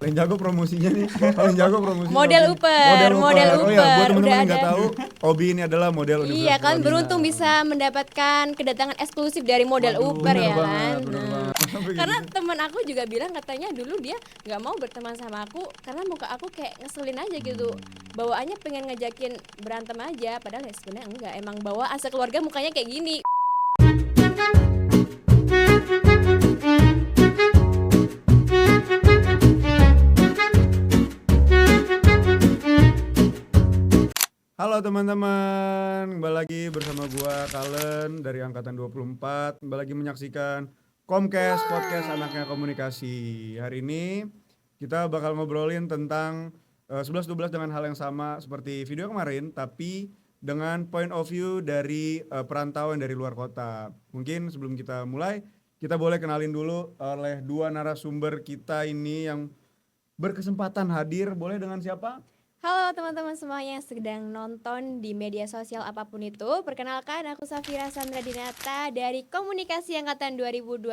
Paling jago promosinya nih. Paling jago promosinya. Model Uper. Oh ya, buat teman-teman Udah yang nggak ada. tahu, Obi ini adalah model Iya Universitas kan, Pertamina. beruntung bisa mendapatkan kedatangan eksklusif dari model Waduh, Uber Bener ya banget, kan. bener Nah, banget. Sampai karena gitu. teman aku juga bilang katanya dulu dia nggak mau berteman sama aku karena muka aku kayak ngeselin aja gitu. Bawaannya pengen ngajakin berantem aja, padahal ya sebenarnya enggak. Emang bawa asa keluarga mukanya kayak gini. Halo teman-teman, kembali lagi bersama gua Kalen dari angkatan 24. Kembali lagi menyaksikan Komcast Podcast Anaknya Komunikasi. Hari ini kita bakal ngobrolin tentang 11-12 dengan hal yang sama seperti video kemarin, tapi dengan point of view dari perantauan dari luar kota. Mungkin sebelum kita mulai, kita boleh kenalin dulu oleh dua narasumber kita ini yang berkesempatan hadir. Boleh dengan siapa? Halo teman-teman semuanya yang sedang nonton di media sosial apapun itu. Perkenalkan aku Safira Sandra Dinata dari Komunikasi Angkatan 2024.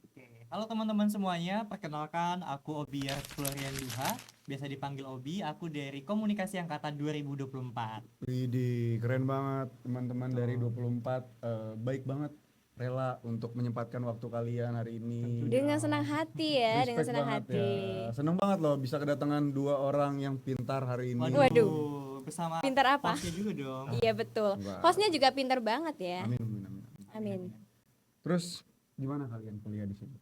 Oke. Halo teman-teman semuanya, perkenalkan aku Obiar Florian Duha, biasa dipanggil Obi, aku dari Komunikasi Angkatan 2024. Widih, keren banget teman-teman dari 24, baik banget rela untuk menyempatkan waktu kalian hari ini. Dengan senang hati ya, dengan Respect senang banget hati. ya. Seneng banget loh bisa kedatangan dua orang yang pintar hari ini. Waduh. Bersama Pintar apa? hostnya juga dong. Iya betul. Enggak. Hostnya juga pintar banget ya. Amin, amin, amin. Amin. Terus gimana kalian kuliah di sini?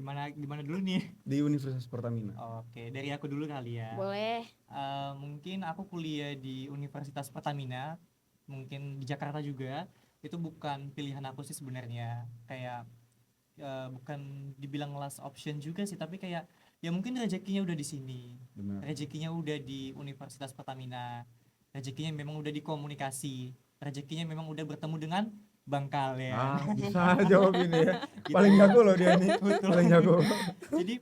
Gimana dulu nih? Di Universitas Pertamina. Oke, dari aku dulu kali ya. Boleh. Mungkin aku kuliah di Universitas Pertamina, mungkin di Jakarta juga. Itu bukan pilihan aku sih sebenarnya. Kayak bukan dibilang last option juga sih, tapi kayak ya mungkin rezekinya udah di sini. Benar. Rezekinya udah di Universitas Pertamina, rezekinya memang udah di komunikasi, rezekinya memang udah bertemu dengan Bangkal ya. Bisa jawab ini ya. Paling jago loh dia nih. Paling jago. Jadi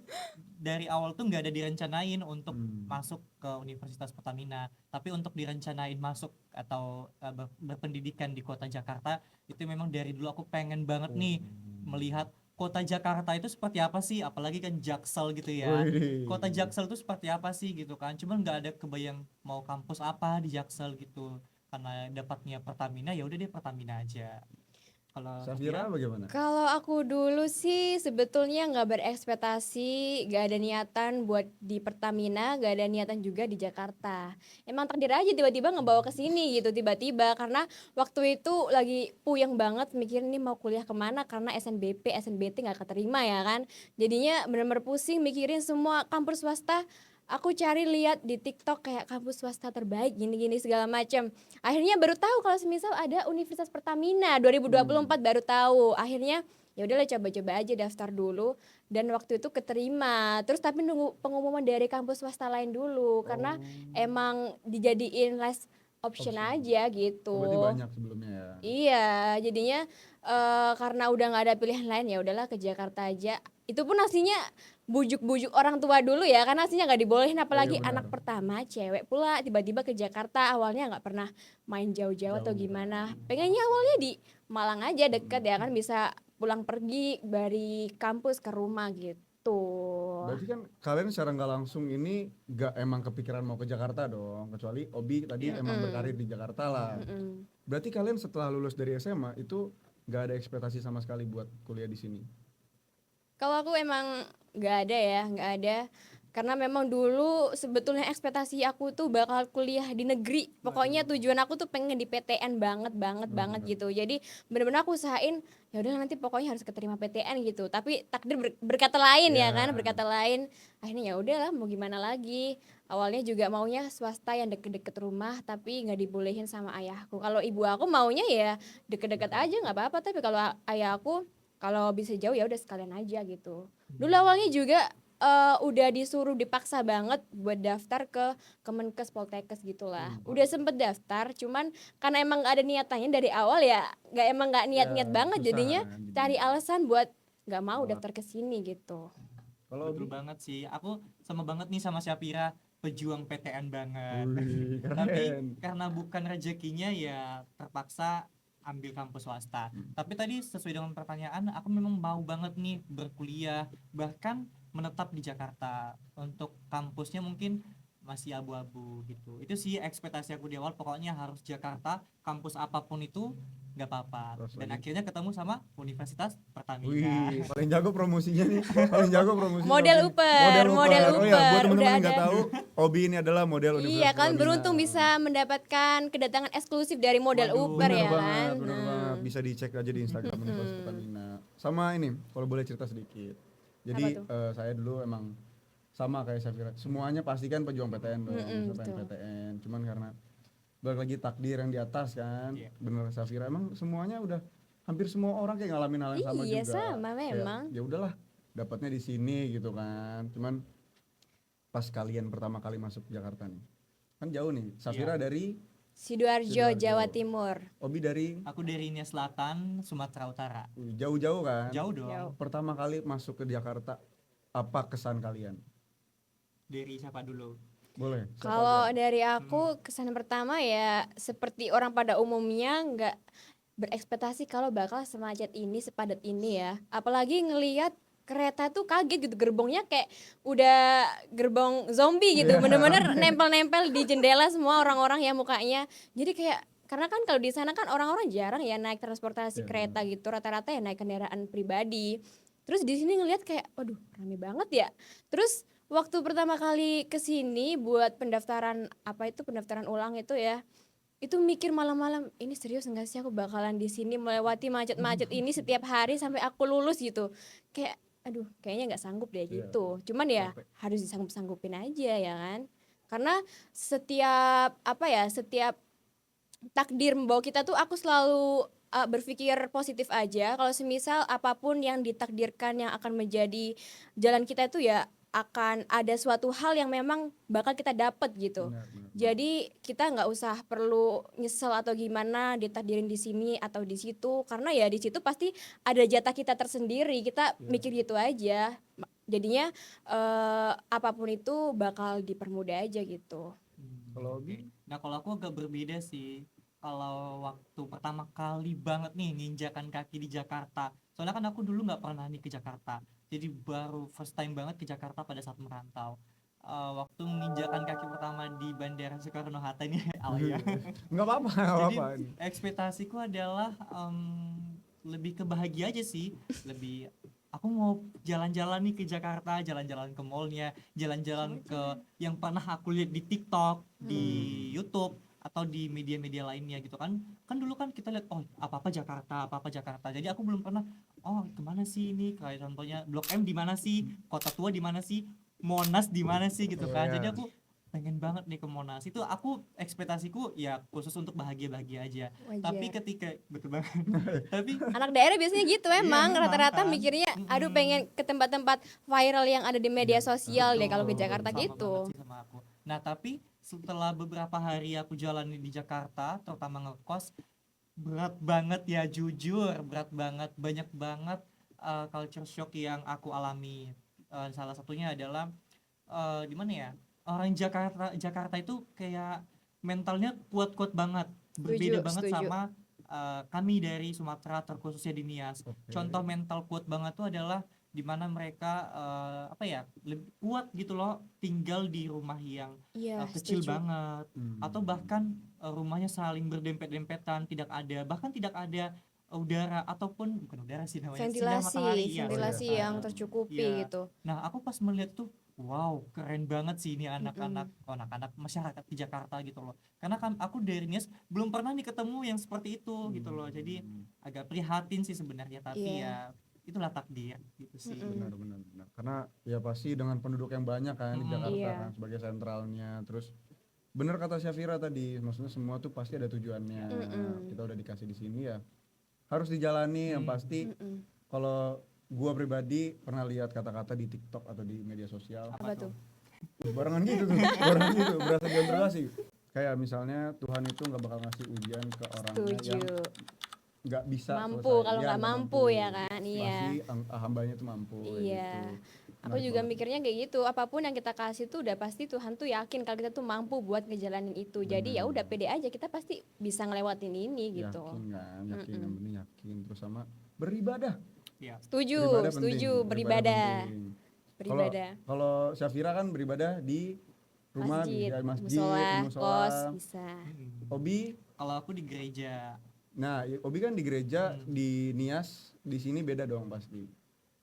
dari awal tuh nggak ada direncanain untuk Hmm. masuk ke Universitas Pertamina, tapi untuk direncanain masuk atau berpendidikan di kota Jakarta itu memang dari dulu aku pengen banget nih melihat kota Jakarta itu seperti apa sih, apalagi kan Jaksel gitu ya. Wih. Kota Jaksel itu seperti apa sih gitu kan, cuman nggak ada kebayang mau kampus apa di Jaksel gitu, karena dapatnya Pertamina ya udah deh Pertamina aja. Kalau Safira bagaimana? Kalau aku dulu sih sebetulnya nggak berekspektasi, nggak ada niatan buat di Pertamina, nggak ada niatan juga di Jakarta. Emang takdir aja tiba-tiba ngebawa ke sini gitu tiba-tiba karena waktu itu lagi puyeng banget mikirin nih mau kuliah kemana karena SNBP, SNBT nggak keterima ya kan. Jadinya bener-bener pusing mikirin semua kampus swasta. Aku cari lihat di TikTok kayak kampus swasta terbaik gini-gini segala macam. Akhirnya baru tahu kalau semisal ada Universitas Pertamina 2024 baru tahu. Akhirnya ya udahlah coba-coba aja daftar dulu dan waktu itu keterima. Terus tapi nunggu pengumuman dari kampus swasta lain dulu karena emang dijadiin last option aja gitu. Berarti banyak sebelumnya ya. Iya, jadinya karena udah nggak ada pilihan lain ya udahlah ke Jakarta aja. Itu pun aslinya bujuk-bujuk orang tua dulu ya, karena aslinya nggak dibolehin apalagi Iya, benar. anak pertama cewek pula tiba-tiba ke Jakarta. Awalnya nggak pernah main jauh-jauh atau gimana. Pengennya awalnya di Malang aja deket ya kan bisa pulang pergi dari kampus ke rumah gitu. Berarti kan kalian secara nggak langsung ini nggak emang kepikiran mau ke Jakarta dong, kecuali Obi tadi emang berkarir di Jakarta lah. Berarti kalian setelah lulus dari SMA itu nggak ada ekspektasi sama sekali buat kuliah di sini. Kalau aku emang nggak ada. Karena memang dulu sebetulnya ekspektasi aku tuh bakal kuliah di negeri. Pokoknya tujuan aku tuh pengen di PTN banget gitu. Jadi benar-benar aku usahain ya udah nanti pokoknya harus keterima PTN gitu. Tapi takdir berkata lain ya kan, berkata lain. Akhirnya ya udahlah mau gimana lagi. Awalnya juga maunya swasta yang deket-deket rumah tapi nggak dibolehin sama ayahku. Kalau ibu aku maunya ya deket-deket aja nggak apa-apa. Tapi kalau ayah aku kalau bisa jauh ya udah sekalian aja gitu. Dulu awalnya juga udah disuruh dipaksa banget buat daftar ke Kemenkes Poltekkes gitulah. Udah sempet daftar, cuman karena emang gak ada niatannya dari awal ya, emang nggak niat-niat banget, susah jadinya jadinya. cari alasan buat nggak mau daftar ke sini gitu. Kalau betul banget sih, aku sama banget nih sama Syafira, pejuang PTN banget. Wih, Tapi keren. karena bukan rezekinya ya terpaksa ambil kampus swasta. Tapi tadi sesuai dengan pertanyaan, aku memang mau banget nih berkuliah. Bahkan menetap di Jakarta. Untuk kampusnya mungkin masih abu-abu gitu. Itu sih ekspektasi aku di awal, pokoknya harus Jakarta, kampus apapun itu nggak apa-apa. Terus Dan lagi. akhirnya ketemu sama Universitas Pertamina. Wih, paling jago promosinya nih. Paling jago promosinya. Model Obi nih. Uper, model Oh ya, buat Uper, teman-teman udah yang nggak ada. tahu, Obi ini adalah model Iya Universitas kan, Pertamina. beruntung bisa mendapatkan kedatangan eksklusif dari model Waduh, Uper Bener ya banget, kan. bener banget. Bisa dicek aja di Instagram Universitas Pertamina. Sama ini, kalau boleh cerita sedikit. Jadi Apa tuh? saya dulu emang sama kayak Safira. Semuanya pasti kan pejuang PTN dong, siapa yang betul. PTN. Cuman karena balik lagi takdir yang di atas kan. Iya. Bener Safira, emang semuanya udah hampir semua orang kayak ngalamin hal yang sama Iya juga. sama memang. Ya udahlah, dapatnya di sini gitu kan. Cuman pas kalian pertama kali masuk Jakarta nih, kan jauh nih. Safira dari Sidoarjo, Jawa Timur. Obi dari Aku dari Nia Selatan, Sumatera Utara. jauh-jauh kan. Jauh dong. Jauh. Pertama kali masuk ke Jakarta, apa kesan kalian? Dari siapa dulu? Boleh. siapa Kalau aja? dari aku kesan pertama ya seperti orang pada umumnya nggak berekspektasi kalau bakal semacet ini, sepadat ini ya. Apalagi ngelihat kereta tuh kaget gitu, gerbongnya kayak udah gerbong zombie gitu, bener-bener nempel-nempel di jendela semua orang-orang yang mukanya. Jadi kayak karena kan kalau di sana kan orang-orang jarang ya naik transportasi Iya, kereta gitu, rata-rata ya naik kendaraan pribadi. Terus di sini ngelihat kayak, waduh, rame banget ya. Terus waktu pertama kali kesini buat pendaftaran pendaftaran ulang itu ya, itu mikir malam-malam, ini serius nggak sih aku bakalan di sini melewati macet-macet ini setiap hari sampai aku lulus gitu. Kayak aduh, kayaknya nggak sanggup deh Iya. gitu. Cuman ya Capek. harus disanggup-sanggupin aja ya kan. Karena setiap takdir membawa kita tuh aku selalu berpikir positif aja. Kalau semisal apapun yang ditakdirkan yang akan menjadi jalan kita itu ya akan ada suatu hal yang memang bakal kita dapat gitu. Benar. Jadi kita nggak usah perlu nyesel atau gimana ditakdirin di sini atau di situ, karena ya di situ pasti ada jatah kita tersendiri. Kita mikir gitu aja. Jadinya apapun itu bakal dipermudah aja gitu. Kalau Oke. Obi? Nah, kalau aku agak berbeda sih. Kalau waktu pertama kali banget nih ninjakan kaki di Jakarta. Soalnya kan aku dulu nggak pernah nih ke Jakarta. Jadi baru first time banget ke Jakarta pada saat merantau. Waktu menginjakan kaki pertama di Bandara Soekarno Hatta ini Alia. Nggak apa-apa, nggak Jadi apa-apa. ekspektasiku adalah lebih ke bahagia aja sih. Lebih aku mau jalan-jalan nih ke Jakarta, jalan-jalan ke mallnya, jalan-jalan ke yang pernah aku lihat di TikTok, di YouTube atau di media-media lainnya gitu kan. Kan dulu kan kita lihat oh apa-apa Jakarta. Jadi aku belum pernah oh kemana sih ini, kayak contohnya Blok M di mana sih, Kota Tua di mana sih, Monas di mana sih gitu kan. Jadi aku pengen banget nih ke Monas. Itu aku ekspektasiku ya khusus untuk bahagia-bahagia aja. Tapi Wajar. ketika betul banget. Tapi Anak daerah biasanya gitu emang memang rata-rata kan. mikirnya aduh pengen ke tempat-tempat viral yang ada di media sosial deh kalau ke Betul, Jakarta sama gitu. banget sih sama aku. Nah, tapi setelah beberapa hari aku jalani di Jakarta, terutama ngekos, berat banget ya jujur, berat banget, banyak banget culture shock yang aku alami. Salah satunya adalah di mana ya? Orang Jakarta itu kayak mentalnya kuat-kuat banget, berbeda banget Setuju. sama kami dari Sumatera, terkhususnya di Nias. Contoh mental kuat banget tuh adalah di mana mereka lebih kuat gitu loh, tinggal di rumah yang Iya, kecil setuju. banget, atau bahkan rumahnya saling berdempet-dempetan, bahkan tidak ada udara ataupun bukan udara sih namanya, sinar matahari. Iya, sinar Ventilasi yang matahari. tercukupi Iya. gitu. Nah, aku pas melihat tuh, wow, keren banget sih ini anak-anak masyarakat di Jakarta gitu loh. Karena kan aku dari Nias belum pernah nih ketemu yang seperti itu gitu loh. Jadi agak prihatin sih sebenarnya, tapi Iya. ya itulah takdir gitu sih. Benar. Karena ya pasti dengan penduduk yang banyak kan di Jakarta Iya. kan sebagai sentralnya. Terus bener kata Syafira tadi, maksudnya semua tuh pasti ada tujuannya. Kita udah dikasih di sini ya harus dijalani. Yang pasti kalau gua pribadi pernah lihat kata-kata di TikTok atau di media sosial. Apa tuh? Barengan gitu tuh, barengan gitu, berasa generasi. Kayak misalnya Tuhan itu nggak bakal ngasih ujian ke orangnya yang Setuju. nggak bisa Mampu, selesai. kalau Iya, nggak mampu ya kan, iya. Pasti hambanya tuh mampu kayak Iya. gitu. Aku Menarik juga banget. mikirnya kayak gitu. Apapun yang kita kasih tuh udah pasti Tuhan tuh yakin kalau kita tuh mampu buat ngejalanin itu. Jadi ya udah pede aja, kita pasti bisa ngelewatin ini gitu. Yakin kan, yang penting yakin. Terus sama beribadah. Ya. Setuju, Beribadah setuju, penting, beribadah. penting. beribadah. Kalau Syafira kan beribadah di rumah, Masjid, di masjid, musola, di musola. kos bisa. Obi, Kalau aku di gereja, nah Obi kan di gereja Hmm. di Nias, di sini beda dong pasti.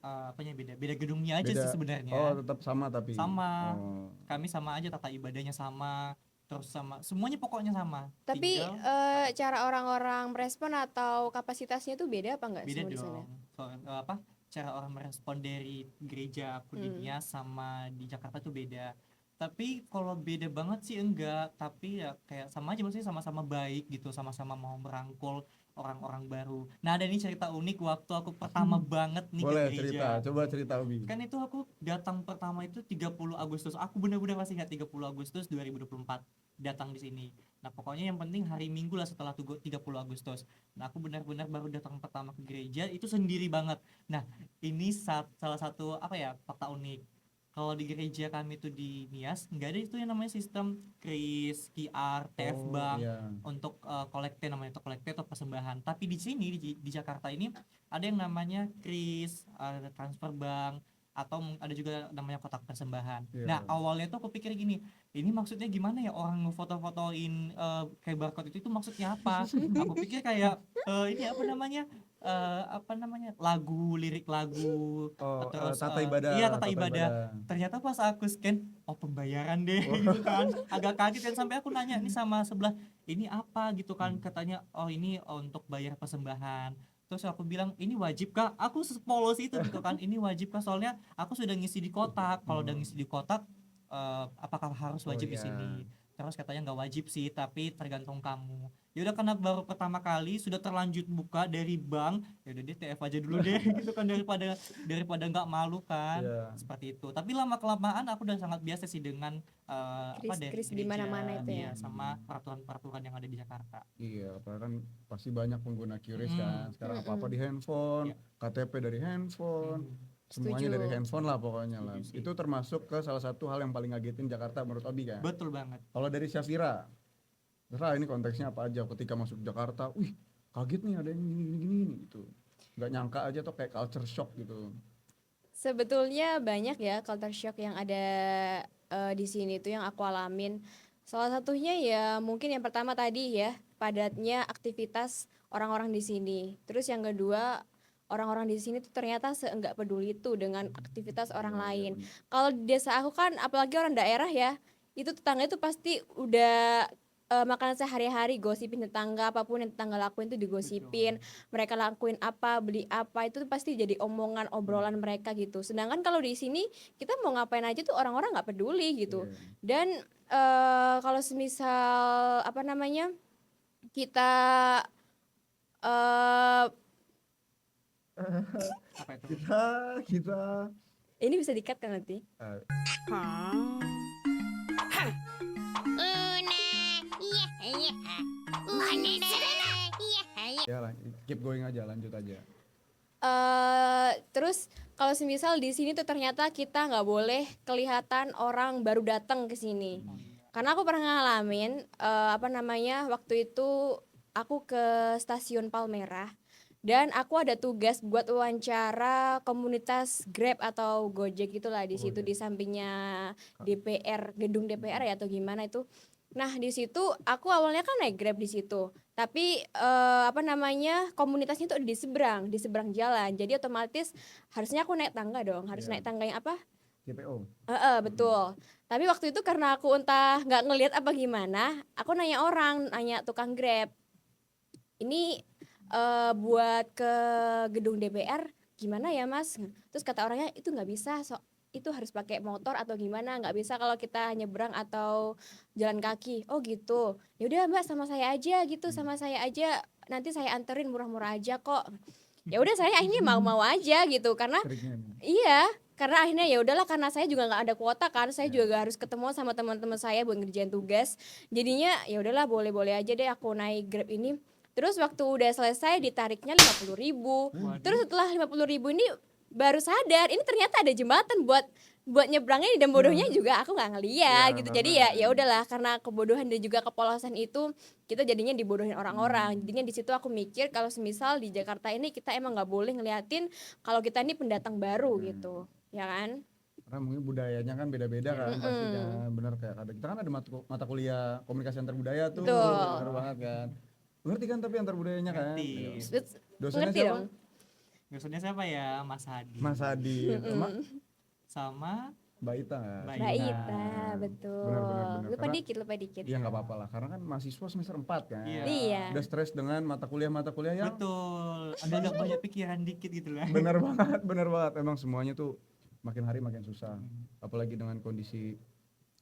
apanya beda gedungnya aja sih Beda. sebenarnya. Oh, tetap sama tapi. Sama. Oh. Kami sama aja, tata ibadahnya sama, terus sama semuanya pokoknya sama. Tapi Tinggal cara orang-orang merespon atau kapasitasnya tuh beda apa enggak beda semua di sana? dong. Cara orang merespon dari gereja aku di Nias sama di Jakarta tuh beda. Tapi kalau beda banget sih enggak, tapi ya kayak sama aja, maksudnya sama-sama baik gitu, sama-sama mau merangkul orang-orang baru. Nah, ada nih cerita unik waktu aku pertama banget nih ke Boleh gereja. cerita, coba cerita Obi. Kan itu aku datang pertama itu 30 Agustus. Aku benar-benar masih ingat 30 Agustus 2024 datang di sini. Nah, pokoknya yang penting hari Minggu lah setelah 30 Agustus. Nah, aku benar-benar baru datang pertama ke gereja itu sendiri banget. Nah, ini salah satu fakta unik. Kalau di gereja kami itu di Nias nggak ada itu yang namanya sistem kris, QR, TF Oh, Bank iya. untuk kolekte, namanya itu kolekte atau persembahan. Tapi di sini di Jakarta ini ada yang namanya kris, ada transfer bank, atau ada juga namanya kotak persembahan. Iya. Nah, awalnya tuh aku pikir gini, ini maksudnya gimana ya, orang ngefoto-fotoin kayak barcode itu maksudnya apa? Aku pikir kayak ini lagu, lirik lagu, Oh, terus tata ibadah. iya, tata ibadah. Ternyata pas aku scan, oh pembayaran deh gitu kan. Agak kaget kan, sampai aku nanya nih sama sebelah, ini apa gitu kan, katanya oh ini untuk bayar persembahan. Terus aku bilang, ini wajib kah? Aku sepolos itu gitu kan, ini wajib kah? Soalnya aku sudah ngisi di kotak. Kalau udah ngisi di kotak, apakah harus Oh, wajib di iya. sini? Terus katanya nggak wajib sih, tapi tergantung kamu. Ya udah, karena baru pertama kali sudah terlanjut buka dari bank, ya udah deh TF aja dulu deh gitu kan, daripada nggak malu kan. Iya. Seperti itu. Tapi lama kelamaan aku udah sangat biasa sih dengan dari Kris di gereja, mana-mana itu ya. iya, sama peraturan-peraturan yang ada di Jakarta. Iya, karena kan pasti banyak pengguna QRIS kan. Sekarang Mm-mm. apa-apa di handphone, Iya. KTP dari handphone, semuanya Setuju. dari handphone lah pokoknya lah. Setuju sih. Itu termasuk ke salah satu hal yang paling ngagetin Jakarta menurut Obi kan. Betul banget. Kalau dari Syafira, terserah ini konteksnya apa aja. Ketika masuk Jakarta, wih kaget nih ada yang gini gitu. Nggak nyangka aja tuh kayak culture shock gitu. Sebetulnya banyak ya culture shock yang ada di sini tuh yang aku alamin. Salah satunya ya mungkin yang pertama tadi ya, padatnya aktivitas orang-orang di sini. Terus yang kedua, orang-orang di sini tuh ternyata seenggak peduli tuh dengan aktivitas orang Iya, lain. bener. Kalau di desa aku kan apalagi orang daerah ya, itu tetangga itu pasti udah makanan sehari-hari, gosipin tetangga, apapun yang tetangga lakuin tuh digosipin. Mereka lakuin apa, beli apa, itu tuh pasti jadi omongan, obrolan mereka gitu. Sedangkan kalau di sini kita mau ngapain aja tuh orang-orang nggak peduli gitu. Iya. Dan kalau semisal apa namanya, kita eh Apa itu? Kita ini bisa di-cut kan nanti? ya lah, keep going aja, lanjut aja. Terus kalau semisal di sini tuh ternyata kita nggak boleh kelihatan orang baru datang ke sini. Karena aku pernah ngalamin waktu itu aku ke stasiun Palmerah dan aku ada tugas buat wawancara komunitas Grab atau Gojek gitulah di situ, di sampingnya DPR, gedung DPR ya atau gimana itu. Nah, di situ aku awalnya kan naik Grab di situ. Tapi komunitasnya tuh di seberang jalan. Jadi otomatis harusnya aku naik tangga dong. Harus Iya. naik tangga yang apa? GPO. Betul. Tapi waktu itu karena aku entah nggak ngelihat apa gimana, aku nanya tukang Grab. Ini buat ke gedung DPR gimana ya Mas? Terus kata orangnya itu nggak bisa, itu harus pakai motor atau gimana, nggak bisa kalau kita nyebrang atau jalan kaki. Oh gitu. Ya udah Mbak, sama saya aja gitu, nanti saya anterin, murah-murah aja kok. Ya udah, saya akhirnya mau aja gitu karena Triknya. iya, karena akhirnya ya udahlah, karena saya juga nggak ada kuota kan, saya Ya. juga harus ketemu sama teman-teman saya buat ngerjain tugas. Jadinya ya udahlah, boleh-boleh aja deh aku naik Grab ini. Terus waktu udah selesai ditariknya 50.000. Terus setelah 50.000 ini baru sadar ini ternyata ada jembatan buat nyebrangnya, dan bodohnya juga aku nggak ngeliat Ya, gitu. benar. Jadi ya udahlah, karena kebodohan dan juga kepolosan itu kita jadinya dibodohin orang-orang. Jadinya di situ aku mikir kalau semisal di Jakarta ini kita emang nggak boleh ngeliatin kalau kita ini pendatang baru gitu, ya kan? Karena mungkin budayanya kan beda-beda Iya. kan pasti kan. Bener kayak kita kan ada mata kuliah komunikasi antar budaya tuh. Betul. Bener banget kan. Ngerti kan tapi antar budayanya kan? Ngerti. Iya. Bet- Dosennya Ngerti siapa? dong. Dosennya siapa ya? Mas Hadi. Mas Adi. Sama Sama Mbak Ita nggak? Mbak Mbak Ita. Ita, betul. Benar. Lupa Karena- dikit, lupa dikit. Iya nggak apa-apa lah, karena kan mahasiswa semester 4 kan. Iya. Udah stres dengan mata kuliah yang Betul. Agak banyak pikiran dikit gitu lah. bener banget. Emang semuanya tuh makin hari makin susah. Apalagi dengan kondisi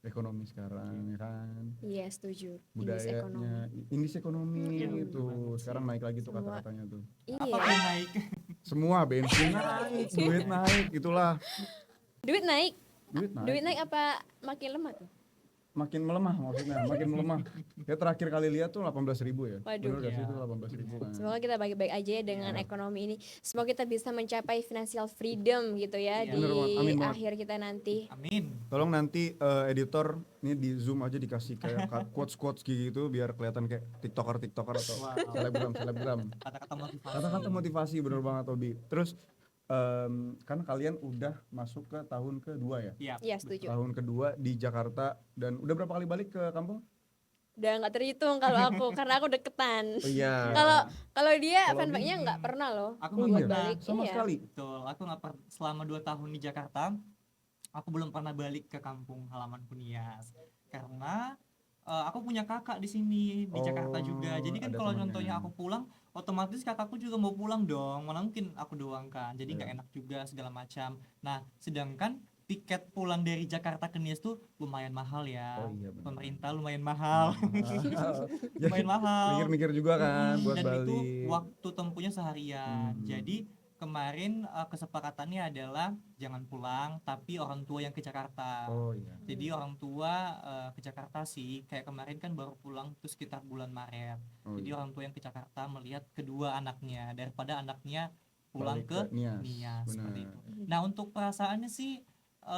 ekonomi sekarang ya kan. Iya, setuju. Indeks ekonomi. Budayanya, indeks ekonomi gitu. Sekarang naik lagi tuh Semua. kata-katanya tuh. Apa Iya. yang naik? Semua bensin naik, duit naik, itulah. Duit naik. Duit naik. Duit naik apa makin lemah tuh? Makin melemah maksudnya, makin melemah. Ya terakhir kali lihat tuh 18.000 ya. Waduh. Bener gak sih Iya. itu 18.000 kan. Semoga kita baik-baik aja ya dengan ekonomi ini. Semoga kita bisa mencapai financial freedom gitu ya Iya. di Bener banget. Amin banget. akhir kita nanti. Amin. Tolong nanti editor ini di zoom aja dikasih kayak quotes gitu biar kelihatan kayak tiktoker atau Wow. selebgram. Kata-kata motivasi. Kata-kata motivasi bener banget Obi. Terus kan kalian udah masuk ke tahun kedua ya. Iya. Iya, setuju. Tahun kedua di Jakarta dan udah berapa kali balik ke kampung? Udah nggak terhitung kalau aku karena aku deketan. Oh iya. Kalau dia Kalau fanbacknya nggak pernah loh. Aku Oh nggak iya, pernah. balik. sama Iya. sekali. Betul. Aku nggak selama 2 tahun di Jakarta, aku belum pernah balik ke kampung halamanku Nias. Karena aku punya kakak di sini di Jakarta juga. Jadi kan ada kalau temennya. contohnya aku pulang, otomatis kakakku juga mau pulang dong. Mana mungkin aku doang kan. Jadi nggak Iya. enak juga segala macam. Nah, sedangkan tiket pulang dari Jakarta ke Nias tuh lumayan mahal ya. Oh iya, benar. Pemerintah lumayan mahal. Jadi Lumayan mahal. mikir-mikir juga kan buat Dan itu balik. waktu tempuhnya seharian. Hmm. Jadi kemarin kesepakatannya adalah jangan pulang tapi orang tua yang ke Jakarta. Oh iya. Jadi orang tua ke Jakarta sih, kayak kemarin kan baru pulang tuh sekitar bulan Maret. Oh, Jadi iya. orang tua yang ke Jakarta melihat kedua anaknya daripada anaknya pulang Balik ke Nias. Nias seperti Benar. itu. Nah, untuk perasaannya sih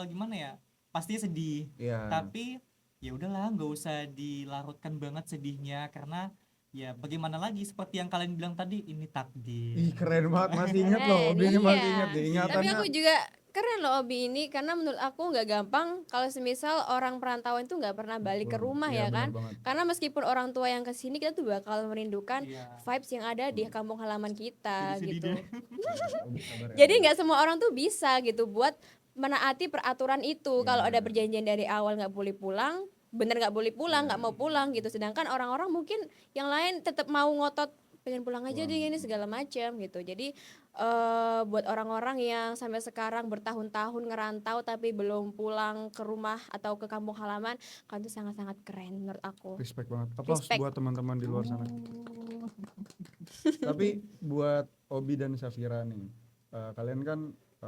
gimana ya? Pastinya sedih. Iya. Tapi ya udahlah, nggak usah dilarutkan banget sedihnya karena ya bagaimana lagi, seperti yang kalian bilang tadi, ini takdir. Ih keren banget, masih inget loh, Keren, Obi ini masih iya. inget deh Tapi ingatannya. aku juga keren loh Obi ini karena menurut aku nggak gampang kalau semisal orang perantauan itu nggak pernah balik ke rumah Iya, ya benar kan. banget. Karena meskipun orang tua yang kesini kita tuh bakal merindukan Iya. vibes yang ada di kampung halaman kita Sedih-sedih gitu. deh. Obi sabar ya. Jadi nggak semua orang tuh bisa gitu buat menaati peraturan itu. Kalau Ya. ada perjanjian dari awal nggak boleh pulang, bener nggak boleh pulang, nggak mau pulang gitu. Sedangkan orang-orang mungkin yang lain tetap mau ngotot pengen pulang aja deh ini segala macam gitu. Jadi buat orang-orang yang sampai sekarang bertahun-tahun ngerantau tapi belum pulang ke rumah atau ke kampung halaman, kan itu sangat-sangat keren menurut aku. Respect banget. Aplaus Respect. buat teman-teman di luar sana. Tapi buat Obi dan Safira nih, kalian kan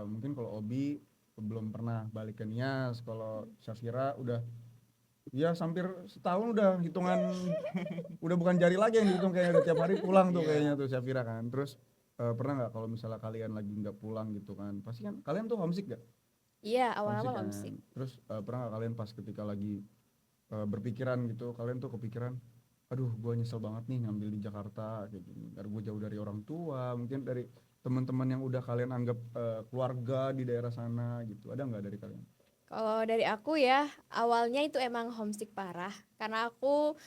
mungkin kalau Obi belum pernah balik ke Nias, kalau Safira udah ya hampir setahun udah hitungan udah bukan jari lagi yang dihitung kayaknya udah tiap hari pulang tuh kayaknya tuh Safira kan. Terus pernah nggak kalau misalnya kalian lagi nggak pulang gitu kan, pasti kan kalian tuh homesick gak? Iya, awal-awal Homesick homesick. kan? Terus pernah nggak kalian pas ketika lagi berpikiran gitu, kalian tuh kepikiran, aduh gue nyesel banget nih ngambil di Jakarta kayak gini, karena gue jauh dari orang tua, mungkin dari teman-teman yang udah kalian anggap keluarga di daerah sana gitu, ada nggak dari kalian? Kalau dari aku ya, awalnya itu emang homesick parah karena aku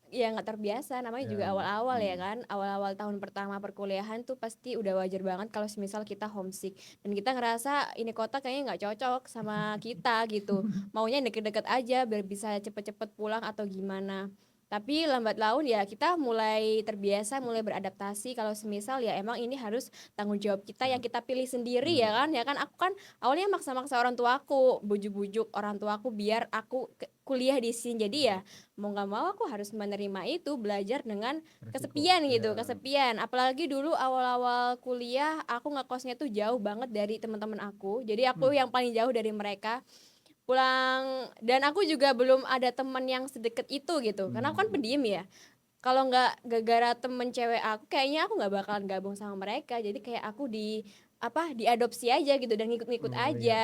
ya nggak terbiasa, namanya juga Ya. awal-awal ya kan. Awal-awal tahun pertama perkuliahan tuh pasti udah wajar banget kalau semisal kita homesick dan kita ngerasa ini kota kayaknya nggak cocok sama kita gitu. Maunya deket-deket aja biar bisa cepet-cepet pulang atau gimana. Tapi lambat laun ya kita mulai terbiasa, mulai beradaptasi kalau semisal ya emang ini harus tanggung jawab kita yang kita pilih sendiri ya kan. Ya kan aku kan awalnya maksa-maksa orang tua aku, bujuk-bujuk orang tua aku biar aku kuliah di sini. Jadi ya mau nggak mau aku harus menerima itu, belajar dengan kesepian gitu, Ya. kesepian. Apalagi dulu awal-awal kuliah aku ngekosnya tuh jauh banget dari teman-teman aku. Jadi aku yang paling jauh dari mereka. Pulang dan aku juga belum ada teman yang sedekat itu gitu. Karena aku kan pendiam ya. Kalau nggak gara-gara temen cewek aku, kayaknya aku nggak bakalan gabung sama mereka. Jadi kayak aku diadopsi aja gitu dan ngikut-ngikut Oh, iya, aja.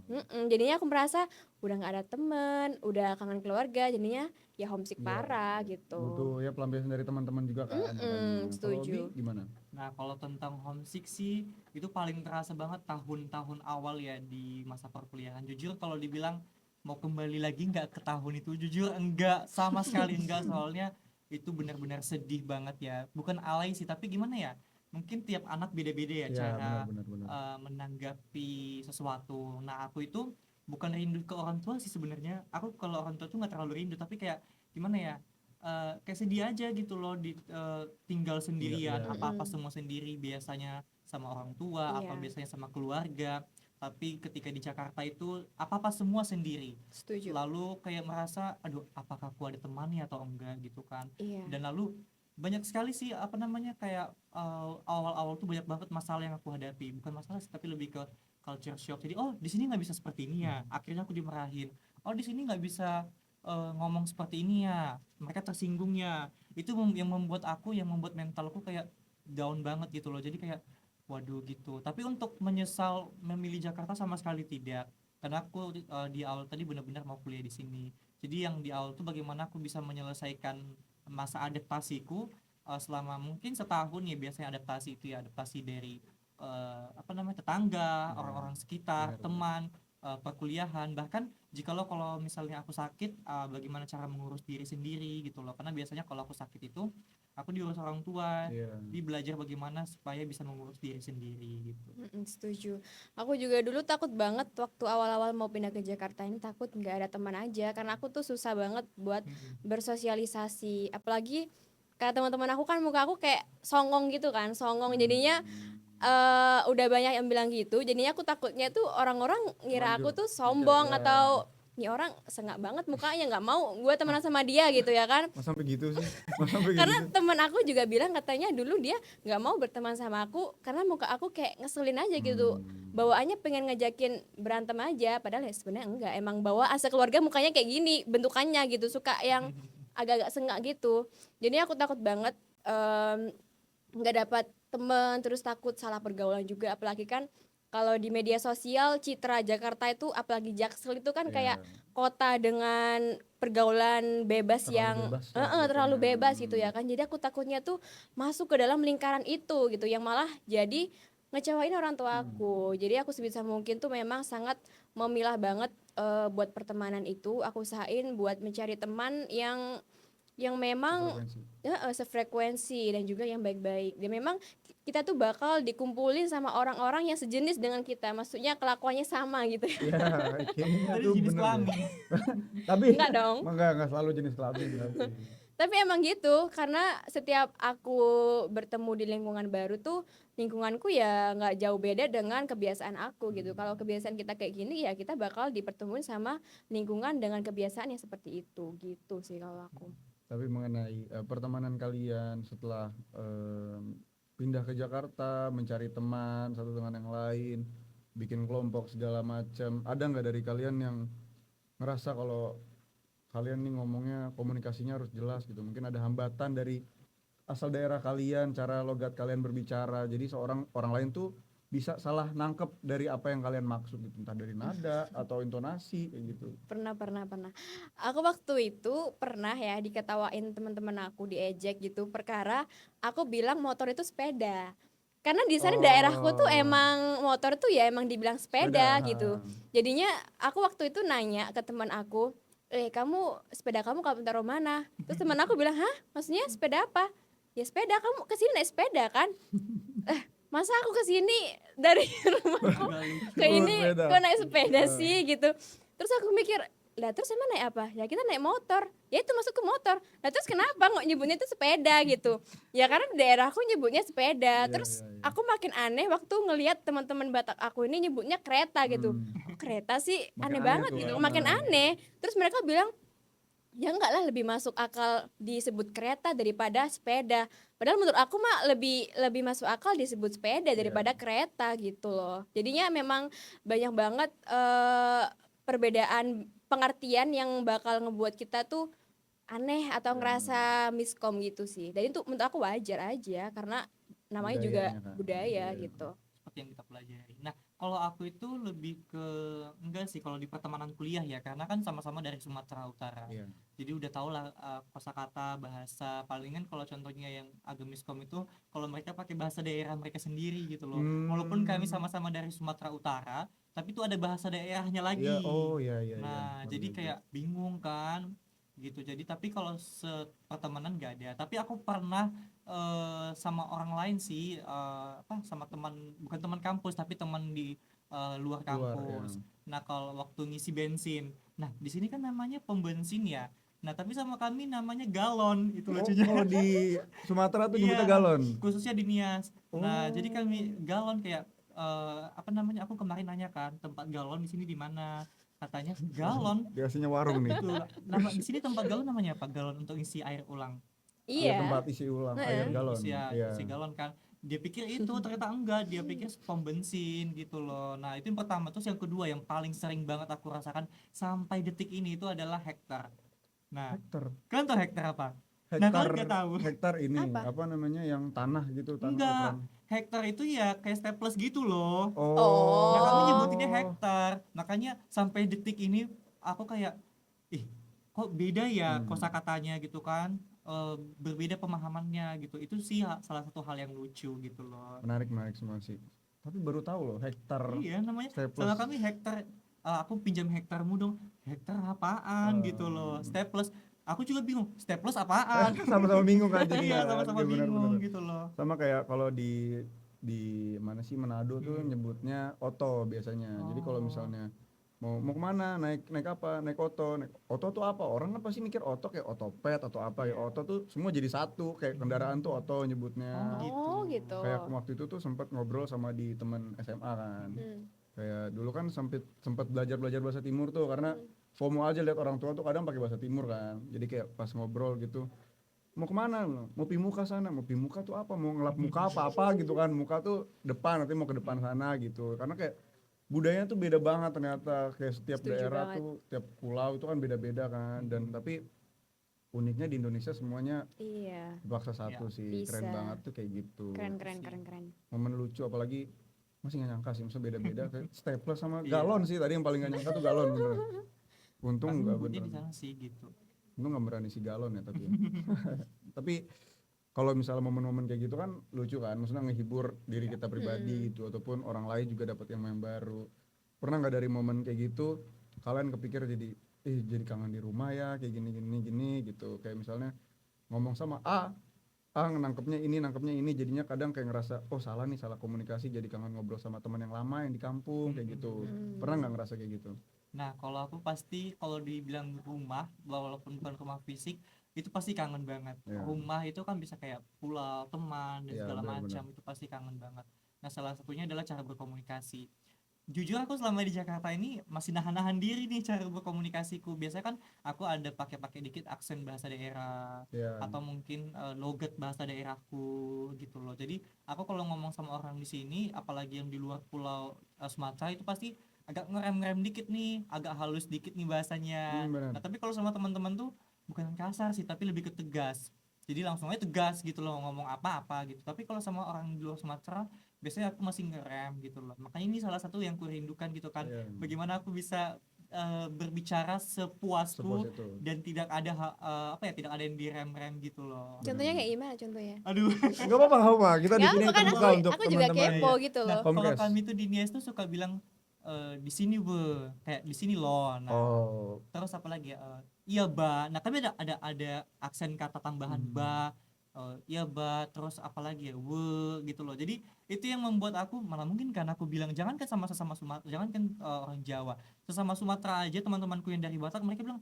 paham. Jadinya aku merasa udah nggak ada temen, udah kangen keluarga, jadinya ya homesick Iya. parah gitu. Butuh ya pelampiasan dari teman-teman juga kan. makanya. Kalau setuju. Obi gimana? Nah, kalau tentang homesick sih itu paling terasa banget tahun-tahun awal ya di masa perkuliahan. Jujur kalau dibilang mau kembali lagi nggak ke tahun itu, jujur enggak, sama sekali enggak. Soalnya itu benar-benar sedih banget ya. Bukan alay sih, tapi gimana ya? Mungkin tiap anak beda-beda ya Ya, benar cara benar benar. menanggapi sesuatu. Nah, aku itu bukan rindu ke orang tua sih sebenarnya. Aku kalau orang tua tuh nggak terlalu rindu, tapi kayak gimana ya? Kayak sedih aja gitu loh tinggal Iya iya. sendirian, apa-apa Mm-mm. semua sendiri, biasanya sama orang tua atau Iya, biasanya sama keluarga, tapi ketika di Jakarta itu apa-apa semua sendiri. setuju. Lalu kayak merasa aduh, apakah aku ada temannya atau enggak gitu kan. Iya. Dan lalu banyak sekali sih apa namanya kayak awal-awal tuh banyak banget masalah yang aku hadapi, bukan masalah sih tapi lebih ke culture shock. Jadi oh di sini nggak bisa seperti ini ya, akhirnya aku dimarahin. Oh di sini nggak bisa ngomong seperti ini ya, mereka tersinggung ya. Itu yang membuat yang membuat mentalku kayak down banget gitu loh. Jadi kayak waduh gitu. Tapi untuk menyesal memilih Jakarta sama sekali tidak, karena aku di awal tadi benar-benar mau kuliah di sini. Jadi yang di awal tuh bagaimana aku bisa menyelesaikan masa adaptasiku selama mungkin setahun ya. Biasanya adaptasi itu ya adaptasi dari apa namanya tetangga, Ya, orang-orang sekitar, benar benar. teman, perkuliahan. Bahkan jikalau kalau misalnya aku sakit, bagaimana cara mengurus diri sendiri gitu loh. Karena biasanya kalau aku sakit itu aku diurus orang tua. Iya. Jadi belajar bagaimana supaya bisa mengurus diri sendiri gitu. Setuju. Aku juga dulu takut banget waktu awal-awal mau pindah ke Jakarta ini, takut nggak ada teman aja karena aku tuh susah banget buat Mm-mm. bersosialisasi. Apalagi kayak teman-teman aku kan muka aku kayak songong gitu kan, songong jadinya udah banyak yang bilang gitu. Jadinya aku takutnya tuh orang-orang ngira Terlanjur aku tuh mikir sombong ya. atau ini orang sengak banget mukanya, nggak mau gue temenan sama dia gitu ya kan. Mas sampai gitu sih. Mas sampai gitu Karena sih. teman aku juga bilang katanya dulu dia nggak mau berteman sama aku karena muka aku kayak ngeselin aja gitu, bawaannya pengen ngajakin berantem aja, padahal ya sebenarnya enggak, emang bawaan sekeluarga mukanya kayak gini bentukannya gitu, suka yang agak-agak sengak gitu. Jadi aku takut banget nggak dapat temen, terus takut salah pergaulan juga, apalagi kan kalau di media sosial citra Jakarta itu apalagi Jaksel itu kan kayak Ya, kota dengan pergaulan bebas terlalu yang bebas lah terlalu jatuhnya. bebas gitu ya kan. Jadi aku takutnya tuh masuk ke dalam lingkaran itu gitu yang malah jadi ngecewain orang tua aku. Jadi aku sebisa mungkin tuh memang sangat memilah banget buat pertemanan itu. Aku usahain buat mencari teman yang memang Frekuensi. sefrekuensi dan juga yang baik-baik. Dan memang kita tuh bakal dikumpulin sama orang-orang yang sejenis dengan kita. Maksudnya kelakuannya sama gitu. Ya, kayaknya Tadi tuh jenis bener deh. kelamin. Tapi Enggak dong. enggak selalu jenis kelamin tapi. Tapi emang gitu, karena setiap aku bertemu di lingkungan baru tuh, lingkunganku ya nggak jauh beda dengan kebiasaan aku gitu. Kalau kebiasaan kita kayak gini ya kita bakal dipertemuin sama lingkungan dengan kebiasaan yang seperti itu gitu sih kalau aku. Tapi mengenai pertemanan kalian setelah pindah ke Jakarta, mencari teman satu dengan yang lain, bikin kelompok segala macam. Ada nggak dari kalian yang ngerasa kalau kalian nih ngomongnya komunikasinya harus jelas gitu? Mungkin ada hambatan dari asal daerah kalian, cara logat kalian berbicara. Jadi seorang orang lain tuh bisa salah nangkep dari apa yang kalian maksud gitu, entah dari nada atau intonasi kayak gitu. Pernah. Aku waktu itu pernah ya diketawain teman-teman aku, diejek gitu perkara aku bilang motor itu sepeda. Karena di sana daerahku tuh Oh, emang motor tuh ya emang dibilang sepeda. sepeda gitu. Jadinya aku waktu itu nanya ke teman aku, kamu sepeda kamu kamu taruh mana? Terus teman aku bilang, hah, maksudnya sepeda apa? Ya sepeda, kamu kesini naik sepeda kan? Masa aku kesini dari rumahku Gak lucu. ke Oh, ini sepeda. kok naik sepeda sih gitu. Terus aku mikir, lah terus emang naik apa? Ya kita naik motor. Ya itu masuk ke motor. Lah terus kenapa kok nyebutnya itu sepeda gitu? Ya karena di daerahku nyebutnya sepeda. Iya, Terus iya, iya. aku makin aneh waktu ngelihat teman-teman Batak aku ini nyebutnya kereta gitu. Hmm. Kok kereta sih, Makin aneh aneh banget tuh gitu, kan. makin Nah, aneh. Terus mereka bilang, ya enggak lah, lebih masuk akal disebut kereta daripada sepeda. Padahal menurut aku mah lebih masuk akal disebut sepeda iya. daripada kereta gitu loh. Jadinya memang banyak banget perbedaan pengertian yang bakal ngebuat kita tuh aneh atau Iya, ngerasa miskom gitu sih. Dan itu menurut aku wajar aja karena namanya juga budayanya kan. budaya Iya. gitu. Seperti yang kita pelajari. Nah, Kalau aku itu lebih ke enggak sih kalau di pertemanan kuliah ya, karena kan sama-sama dari Sumatera Utara. Iya. Jadi udah tau lah kosakata, bahasa. Palingan kalau contohnya yang agak miskom itu kalau mereka pakai bahasa daerah mereka sendiri gitu loh. Walaupun kami Hmm. sama-sama dari Sumatera Utara, tapi itu ada bahasa daerahnya Iya, lagi. oh iya iya iya. Nah, Ngerti, jadi ngerti. kayak bingung kan gitu. Jadi tapi kalau sepertemanan gak ada. Tapi aku pernah sama orang lain sih, apa sama teman, bukan teman kampus tapi teman di luar Luar ya. kampus. Nah, kalau waktu ngisi bensin, nah di sini kan namanya pom bensin ya. Nah, tapi sama kami namanya galon, itu Oh, lucunya. kalau di Sumatera tuh nyebutnya Iya, galon. khususnya di Nias. Nah, jadi kami Oh. galon kayak apa namanya? Aku kemarin nanya kan tempat galon di sini di mana? Katanya galon. Dikasihnya warung nih. Itu nama di sini tempat galon namanya apa? Galon untuk isi air ulang. Iya, Iya. tempat isi ulang air Heeh. galon. Isi ya, Iya. isi galon kan. Dia pikir itu, ternyata enggak. Dia pikir pom bensin gitu loh. Nah, itu yang pertama. Terus yang kedua yang paling sering banget aku rasakan sampai detik ini itu adalah hektar. Nah, Hektar. kalian tahu hektar apa? Nah, Hektar kalian nggak tahu. hektar ini Apa? apa namanya yang tanah gitu, tanah Enggak, ukuran. hektar itu ya kayak staples gitu loh. Nah, kami nyebutinnya Oh. hektar. Makanya sampai detik ini aku kayak, ih, kok beda ya Hmm. kosakatanya gitu kan? Berbeda pemahamannya gitu. Itu sih salah satu hal yang lucu gitu loh. Menarik menarik semua sih. Tapi baru tahu loh hektar Iya, namanya sama staples. kami hektar. Aku pinjam hektarmu dong. Hektar apaan gitu loh. Eh, Staples. Aku juga bingung, staples apaan? sama-sama bingung kan jadinya Iya, kan. sama-sama Iya benar-benar. bingung gitu loh. Sama kayak kalau di mana sih Manado tuh Hmm. nyebutnya oto biasanya. Jadi kalau Oh, misalnya mau kemana naik naik apa naik oto tuh apa orang kan pasti mikir oto kayak otopet atau apa ya iya. oto tuh semua jadi satu kayak kendaraan tuh Hmm. oto Oh nyebutnya. gitu. Oh, gitu. Kayak aku waktu itu tuh sempat ngobrol sama di teman SMA kan. Hmm. Hmm. Kayak dulu kan sempat belajar bahasa Timur tuh karena Hmm. FOMO aja lihat orang tua tuh kadang pakai bahasa Timur kan. Jadi kayak pas ngobrol gitu, mau kemana? Mau pi muka sana, mau pi muka tuh apa? Mau ngelap muka apa gitu kan? Muka tuh depan, nanti mau ke depan sana gitu. Karena kayak budayanya tuh beda banget ternyata kayak setiap Setuju daerah banget. tuh, tiap pulau itu kan beda-beda kan. Dan tapi uniknya di Indonesia semuanya Iya, dipaksa Ya, satu sih, keren bisa. banget tuh kayak gitu. Keren, itu keren, sih. keren, keren. Momen lucu apalagi masih nggak nyangka sih, masa beda-beda kayak staples sama galon Iya. sih tadi yang paling gak nyangka tuh galon beneran. Kami Untung nggak nyebutnya di beneran. sana sih gitu. Untung nggak berani si galon ya tapi ya. Tapi kalau misalnya momen-momen kayak gitu kan lucu kan, maksudnya ngehibur diri Iya. kita pribadi Mm-mm. gitu ataupun orang lain juga dapat yang baru. Pernah nggak dari momen kayak gitu kalian kepikir jadi jadi kangen di rumah ya kayak gini gini gini gitu. Kayak misalnya ngomong sama nangkepnya ini jadinya kadang kayak ngerasa oh salah nih salah komunikasi jadi kangen ngobrol sama teman yang lama yang di kampung kayak gitu. Pernah Hmm. nggak ngerasa kayak gitu? Nah, kalau aku pasti kalau dibilang rumah, walaupun bukan rumah fisik, itu pasti kangen banget. Ya, Rumah itu kan bisa kayak pulau, teman, dan ya segala benar-benar. macam, itu pasti kangen banget. Nah, salah satunya adalah cara berkomunikasi. Jujur aku selama di Jakarta ini masih nahan-nahan diri nih cara berkomunikasiku. Biasanya kan aku ada pakai-pakai dikit aksen bahasa daerah Ya, atau mungkin logat bahasa daerahku gitu loh. Jadi aku kalau ngomong sama orang di sini, apalagi yang di luar pulau Sumatera itu pasti agak ngerem-ngerem dikit nih, agak halus dikit nih bahasanya. benar. Nah, tapi kalau sama teman-teman tuh bukan kasar sih, tapi lebih ke tegas. Jadi langsung aja tegas gitu loh ngomong apa-apa gitu. Tapi kalau sama orang di luar Sumatera biasanya aku masih ngerem gitu loh, makanya ini salah satu yang kurindukan gitu kan, Ya, bagaimana aku bisa berbicara sepuas sepuasku itu. dan tidak ada apa ya, tidak ada yang direm-rem gitu loh. Contohnya Benar-benar. kayak gimana contohnya? Aduh. Nggak apa-apa, nggak apa-apa. Kita di Nggak sini apa kan terbuka untuk aku juga Iya, teman-teman kepo iya. gitu Nah, loh. kalau Comcast. kami tuh di Nias tuh suka bilang di sini be, kayak di sini loh. Nah, Oh, terus apa lagi ya, iya ba. Nah, kami ada aksen kata tambahan ba. Iya ba, terus apa lagi ya, we gitu loh. Jadi itu yang membuat aku malah mungkin karena aku bilang jangan kan sama sesama Sumatera, jangan kan orang Jawa, sesama Sumatera aja teman-temanku yang dari Batak mereka bilang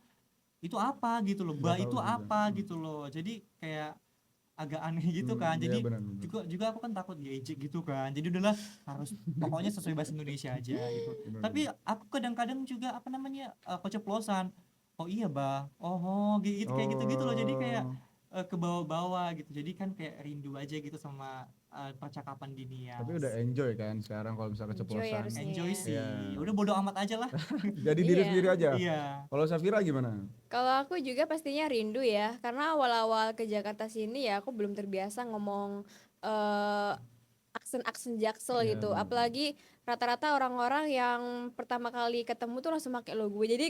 itu apa gitu loh, nggak ba tahu itu juga. apa gitu loh. Jadi kayak agak aneh gitu kan. Iya Jadi benar-benar. juga aku kan takut diejek gitu kan. Jadi udahlah, harus pokoknya sesuai bahasa Indonesia aja gitu. Benar-benar. Tapi aku kadang-kadang juga apa namanya keceplosan. Oh iya bah, oh gitu kayak gitu loh. Jadi kayak Oh, ke bawah-bawah gitu. Jadi kan kayak rindu aja gitu sama percakapan di tapi udah Nias. enjoy kan sekarang kalau misalnya Enjoy keceplosan. harusnya Enjoy ya. Iya. sih. Ya udah bodo amat aja lah. Jadi diri sendiri Iya. aja. Iya. Kalau Safira gimana? Kalau aku juga pastinya rindu ya, karena awal-awal ke Jakarta sini ya aku belum terbiasa ngomong eh aksen Jaksel Iya, gitu. benar. Apalagi rata-rata orang-orang yang pertama kali ketemu tuh langsung pakai lo gue. Jadi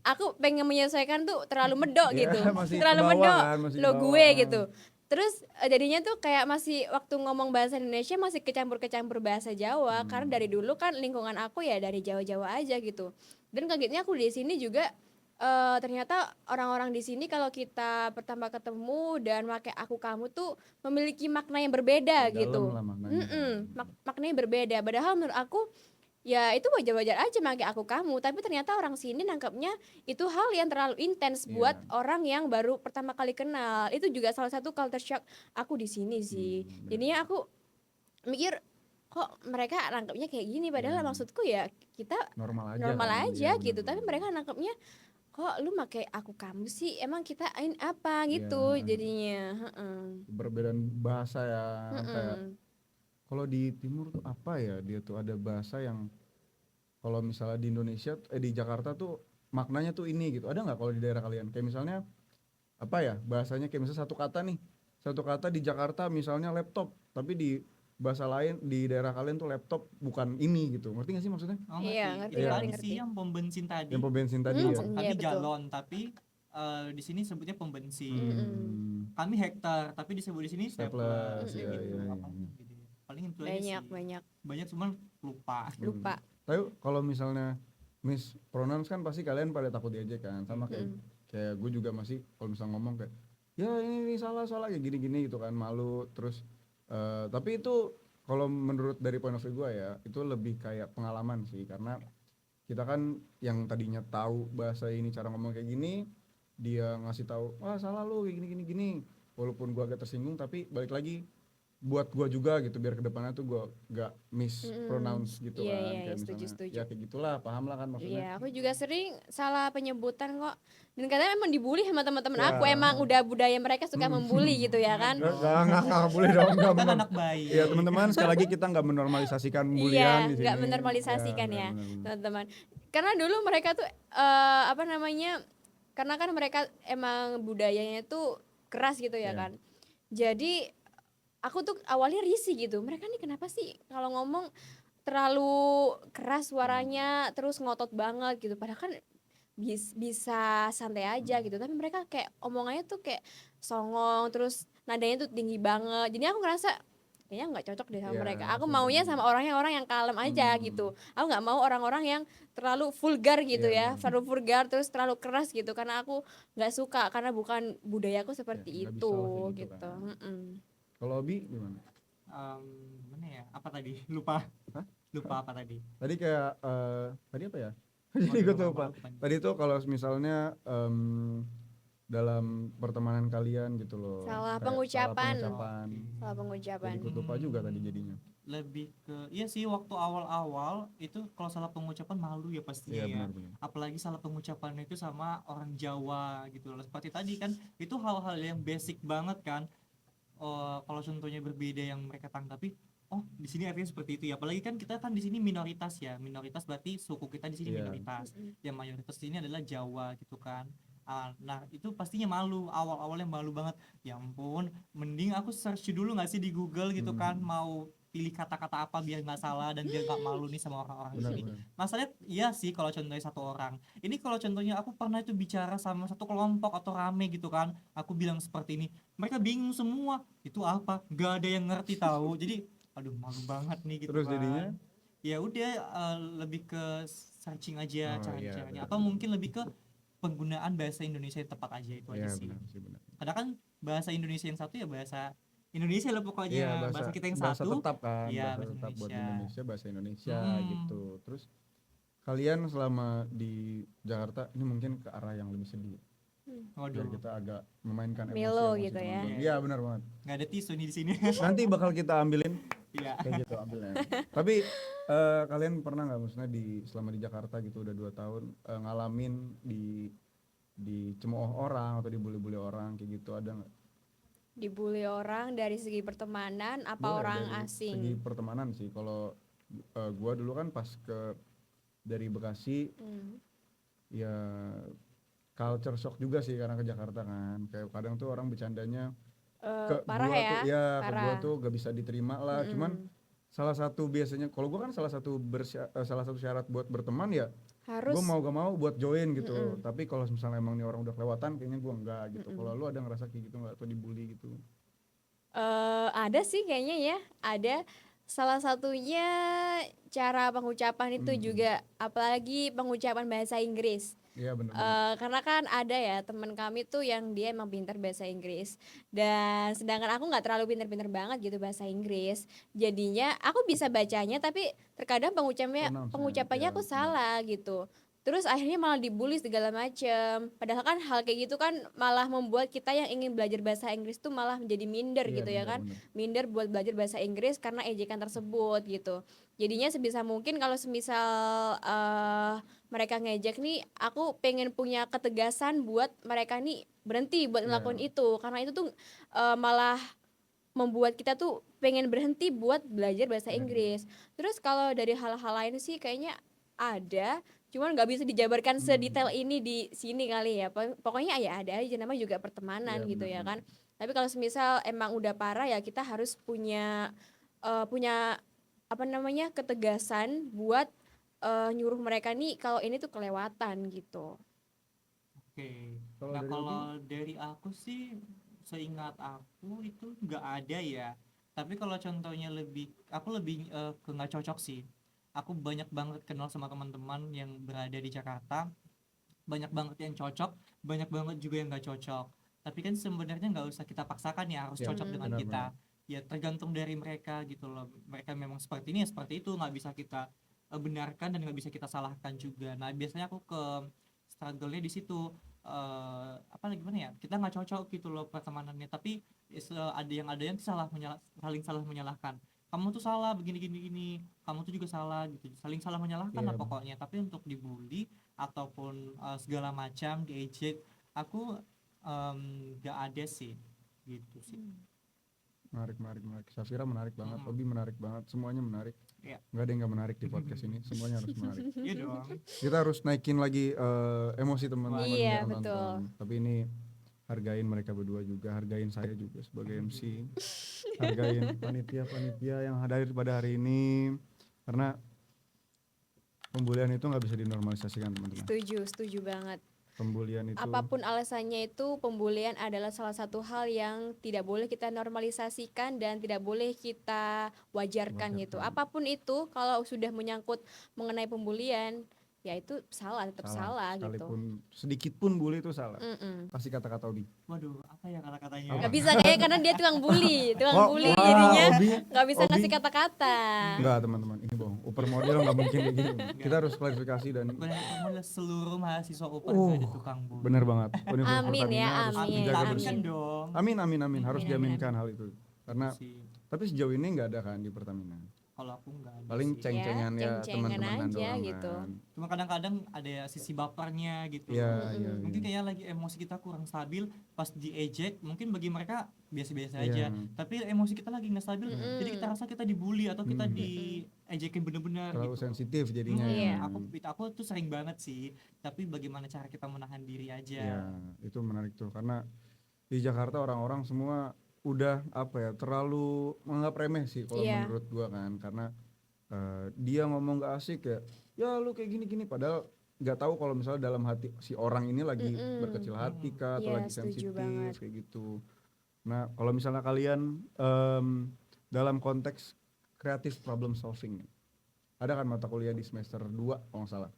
aku pengen menyesuaikan tuh terlalu medok Iya, gitu. masih ke Terlalu bawah medok kan, masih ke lo bawah. gue gitu. Terus jadinya tuh kayak masih waktu ngomong bahasa Indonesia masih kecampur-kecampur bahasa Jawa karena dari dulu kan lingkungan aku ya dari Jawa-Jawa aja gitu. Dan kagetnya aku di sini juga ternyata orang-orang di sini kalau kita pertama ketemu dan pakai aku kamu tuh memiliki makna yang berbeda Dalam gitu. lah maknanya kan. Maknanya berbeda. Padahal menurut aku ya itu wajar-wajar aja pakai aku kamu, tapi ternyata orang sini nangkepnya itu hal yang terlalu intens buat Iya. orang yang baru pertama kali kenal. Itu juga salah satu culture shock aku di sini sih. Benar. Jadinya aku mikir kok mereka nangkepnya kayak gini padahal maksudku ya kita Normal aja normal kan. aja Iya, gitu, benar, tapi benar. mereka nangkepnya kok lu pakai aku kamu sih emang kita ini apa Iya, gitu jadinya. perbedaan bahasa ya, kan kayak Heeh. kalau di timur tuh apa ya, dia tuh ada bahasa yang kalau misalnya di Indonesia di Jakarta tuh maknanya tuh ini gitu. Ada nggak kalau di daerah kalian? Kayak misalnya apa ya, bahasanya kayak misalnya satu kata nih. Satu kata di Jakarta misalnya laptop, tapi di bahasa lain di daerah kalian tuh laptop bukan ini gitu. Ngerti nggak sih maksudnya? Oh Iya, ngerti. ngerti Yang Iya. ngerti tadi ngerti. sih yang pom bensin tadi. Yang pom bensin tadi ya. Iya Kami betul. galon tapi di sini sebutnya pom bensin. Hmm. Kami hektar tapi disebut di sini stapler Staples, kayak iya, gitu. iya, Apa iya. gitu. Paling itu aja sih. Banyak Banyak cuman lupa. lupa. Tapi kalau misalnya mispronounce kan pasti kalian pada takut diajak kan, sama kayak kayak gue juga masih kalau misalnya ngomong kayak ya ini salah kayak gini gitu kan, malu terus tapi itu kalau menurut dari point of view gue ya itu lebih kayak pengalaman sih, karena kita kan yang tadinya tahu bahasa ini cara ngomong kayak gini, dia ngasih tahu wah salah lu kayak gini walaupun gue agak tersinggung tapi balik lagi buat gua juga gitu biar kedepannya tuh gua gak mispronounce gitu Iya, kan, iya, kayak setuju, misalnya setuju. ya kayak gitulah, paham lah kan maksudnya. Iya, aku juga sering salah penyebutan kok. Dan kadang emang dibully sama teman-teman Ya. aku. Emang udah budaya mereka suka membuli gitu ya kan. Nggak boleh dong, nggak Kan benar. anak bayi. Iya teman-teman, sekali lagi kita nggak menormalisasikan bulian Iya, di sini. nggak menormalisasikan Ya, ya, benar-benar. teman-teman. Karena dulu mereka tuh apa namanya? Karena kan mereka emang budayanya tuh keras gitu ya Iya. kan. Jadi aku tuh awalnya risih gitu. Mereka nih kenapa sih kalau ngomong terlalu keras suaranya, terus ngotot banget gitu. Padahal kan bisa santai aja gitu. Tapi mereka kayak omongannya tuh kayak songong, terus nadanya tuh tinggi banget. Jadi aku ngerasa kayaknya nggak cocok deh sama Iya, mereka. Aku langsung maunya ke- sama orang yang kalem aja gitu. Aku nggak mau orang-orang yang terlalu vulgar gitu Iya, ya, terlalu vulgar terus terlalu keras gitu. Karena aku nggak suka, karena bukan budayaku seperti nggak bisa itu lah kayak gitu gitu. kan. Mm-mm. Kalau Bi gimana? Mana ya? Apa tadi? Lupa. Hah? Lupa apa tadi? Tadi kayak tadi apa ya? Jadi gue tuh lupa. Tadi tuh kalau misalnya dalam pertemanan kalian gitu loh. Salah kayak pengucapan. Salah Salah pengucapan. Jadi ikut lupa juga tadi jadinya. Lebih ke iya sih waktu awal-awal itu kalau salah pengucapan malu ya pastinya Iya ya. benar-benar. Apalagi salah pengucapan itu sama orang Jawa gitu loh. Seperti tadi kan itu hal-hal yang basic banget kan. Kalau contohnya berbeda yang mereka tanggapi, oh di sini artinya seperti itu ya. Apalagi kan kita kan di sini minoritas ya. Minoritas berarti suku kita di sini Iya. minoritas. Yang mayoritas di sini adalah Jawa gitu kan. Nah itu pastinya malu, awal-awalnya malu banget. Ya ampun, mending aku search dulu nggak sih di Google gitu kan, mau pilih kata-kata apa biar nggak salah dan biar nggak malu nih sama orang-orang di sini. Benar-benar. Masalahnya iya sih kalau contohnya satu orang. Ini kalau contohnya aku pernah itu bicara sama satu kelompok atau rame gitu kan, aku bilang seperti ini, mereka bingung semua. Itu apa? Gak ada yang ngerti tahu. Jadi aduh malu banget nih gitu Terus kan. jadinya Ya udah lebih ke searching aja Oh, iya, caranya. benar, Atau benar. mungkin lebih ke penggunaan bahasa Indonesia yang tepat aja itu aja Iya sih. benar sih benar. Kadang kan bahasa Indonesia yang satu ya bahasa Indonesia lah pokoknya. Iya bahasa kita yang bahasa satu. tetap kan, Iya, bahasa bahasa tetap buat Indonesia. Indonesia, bahasa Indonesia gitu. Hmm. Terus kalian selama di Jakarta ini mungkin ke arah yang lebih sedih. Biar Waduh, kita agak memainkan Melo emosi gitu ya. teman-teman. Iya benar banget. nggak ada tisu nih di sini. Nanti bakal kita ambilin Iya. kayak gitu ambilnya. Tapi kalian pernah nggak maksudnya selama di Jakarta gitu udah 2 tahun ngalamin dicemooh orang atau dibully-bully orang kayak gitu, ada nggak? Dibully orang dari segi pertemanan apa Boleh, orang dari asing? segi pertemanan sih. Kalau gua dulu kan pas dari Bekasi ya culture shock juga sih karena ke Jakarta kan. Kayak kadang tuh orang bercandanya ke Parah gua ya, tuh ya ke parah. gua tuh gak bisa diterima lah. Cuman salah satu biasanya kalau gue kan salah satu syarat buat berteman ya Harus. gue mau gak mau buat join gitu. Mm-mm. Tapi kalau misalnya emang nih orang udah kelewatan kayaknya gue enggak gitu. Mm-mm. Kalau lu ada ngerasa kayak gitu nggak atau dibully gitu? Ada sih kayaknya ya, ada. Salah satunya cara pengucapan itu juga, apalagi pengucapan bahasa Inggris. Iya bener banget. Karena kan ada ya teman kami tuh yang dia emang pintar bahasa Inggris, dan sedangkan aku nggak terlalu pintar-pintar banget gitu bahasa Inggris. Jadinya aku bisa bacanya tapi terkadang pengucapannya Ya, aku benar. salah gitu. Terus akhirnya malah dibully segala macem. Padahal kan hal kayak gitu kan malah membuat kita yang ingin belajar bahasa Inggris tuh malah menjadi minder Iya gitu ya kan. bener. Minder buat belajar bahasa Inggris karena ejekan tersebut gitu. Jadinya sebisa mungkin kalau semisal mereka ngejek nih, aku pengen punya ketegasan buat mereka nih berhenti buat ngelakuin Iya. itu, karena itu tuh malah membuat kita tuh pengen berhenti buat belajar bahasa Iya. Inggris. Terus kalau dari hal-hal lain sih kayaknya ada, cuman nggak bisa dijabarkan sedetail ini di sini kali ya. Pokoknya ya ada aja, namanya juga pertemanan Iya, gitu ya benar. kan. Tapi kalau semisal emang udah parah ya kita harus punya apa namanya, ketegasan buat nyuruh mereka nih kalau ini tuh kelewatan gitu. Oke. Kalau Nah, dari kalau dari aku sih seingat aku itu nggak ada ya. Tapi kalau contohnya aku lebih ke nggak cocok sih. Aku banyak banget kenal sama teman-teman yang berada di Jakarta, banyak banget yang cocok, banyak banget juga yang nggak cocok. Tapi kan sebenarnya nggak usah kita paksakan ya harus Ya, cocok dengan benar-benar. kita. Ya tergantung dari mereka gitu loh. Mereka memang seperti ini ya seperti itu, nggak bisa kita benarkan dan nggak bisa kita salahkan juga. Nah biasanya aku ke struggle-nya di situ. Apa lagi gimana ya, kita nggak cocok gitu loh pertemanannya, tapi ada yang saling salah menyalahkan, kamu tuh salah begini gini gini, kamu tuh juga salah gitu, saling salah menyalahkan lah Iya, pokoknya. Tapi untuk dibully ataupun segala macam diejek, aku nggak ada sih gitu sih. menarik. Safira menarik banget, Mm-mm. Obi menarik banget, semuanya menarik. Iya. Nggak ada yang nggak menarik di podcast ini, semuanya harus menarik. Iya dong. Kita harus naikin lagi emosi teman-teman Iya, yang betul. nonton. Tapi ini hargain mereka berdua juga, hargain saya juga sebagai MC, hargain panitia yang hadir pada hari ini, karena pembulian itu nggak bisa dinormalisasikan teman-teman. Setuju banget. Pembulian itu Apapun alasannya itu, pembulian adalah salah satu hal yang tidak boleh kita normalisasikan dan tidak boleh kita wajarkan gitu. Apapun itu, kalau sudah menyangkut mengenai pembulian, ya itu salah, tetap salah gitu. sekalipun sedikit pun bully itu salah. Mm-mm. Kasih kata-kata Obi. Waduh, apa ya kata-katanya? Nggak bisa kayak karena dia tukang bully Wah, jadinya Obi, nggak bisa Obi. ngasih kata-kata. Enggak teman-teman, ini bohong. Upper model nggak mungkin kayak gini. Kita harus klarifikasi dan Benar-benar seluruh mahasiswa UPER nggak ada tukang bully. benar banget. Universitas Amin Pertamina ya, harus amin, dijaga amin. bersih. Kan dong. Amin harus Amin, diaminkan hal itu. Karena Sih. tapi sejauh ini nggak ada kan di Pertamina. Kalau aku nggak ada Paling sih. ceng-cengan ya ceng-cengan teman-teman aja doang gitu. kan. Cuma kadang-kadang ada sisi bapernya gitu. Iya. Mungkin kayak lagi emosi kita kurang stabil, pas diejek mungkin bagi mereka biasa-biasa Iya. aja, tapi emosi kita lagi nggak stabil, jadi kita rasa kita dibully atau kita diejekin bener-bener Terlalu gitu. sensitif jadinya. Iya. Aku tuh sering banget sih, tapi bagaimana cara kita menahan diri aja. Ya, itu menarik tuh karena di Jakarta orang-orang semua udah terlalu menganggap remeh sih kalau Iya. menurut gua kan, karena dia ngomong gak asik ya lu kayak gini padahal nggak tahu kalau misalnya dalam hati si orang ini lagi berkecil hati kah atau Iya, lagi setuju sensitif banget. kayak gitu. Nah kalau misalnya kalian dalam konteks creative problem solving, ada kan mata kuliah di semester 2 kalau nggak salah.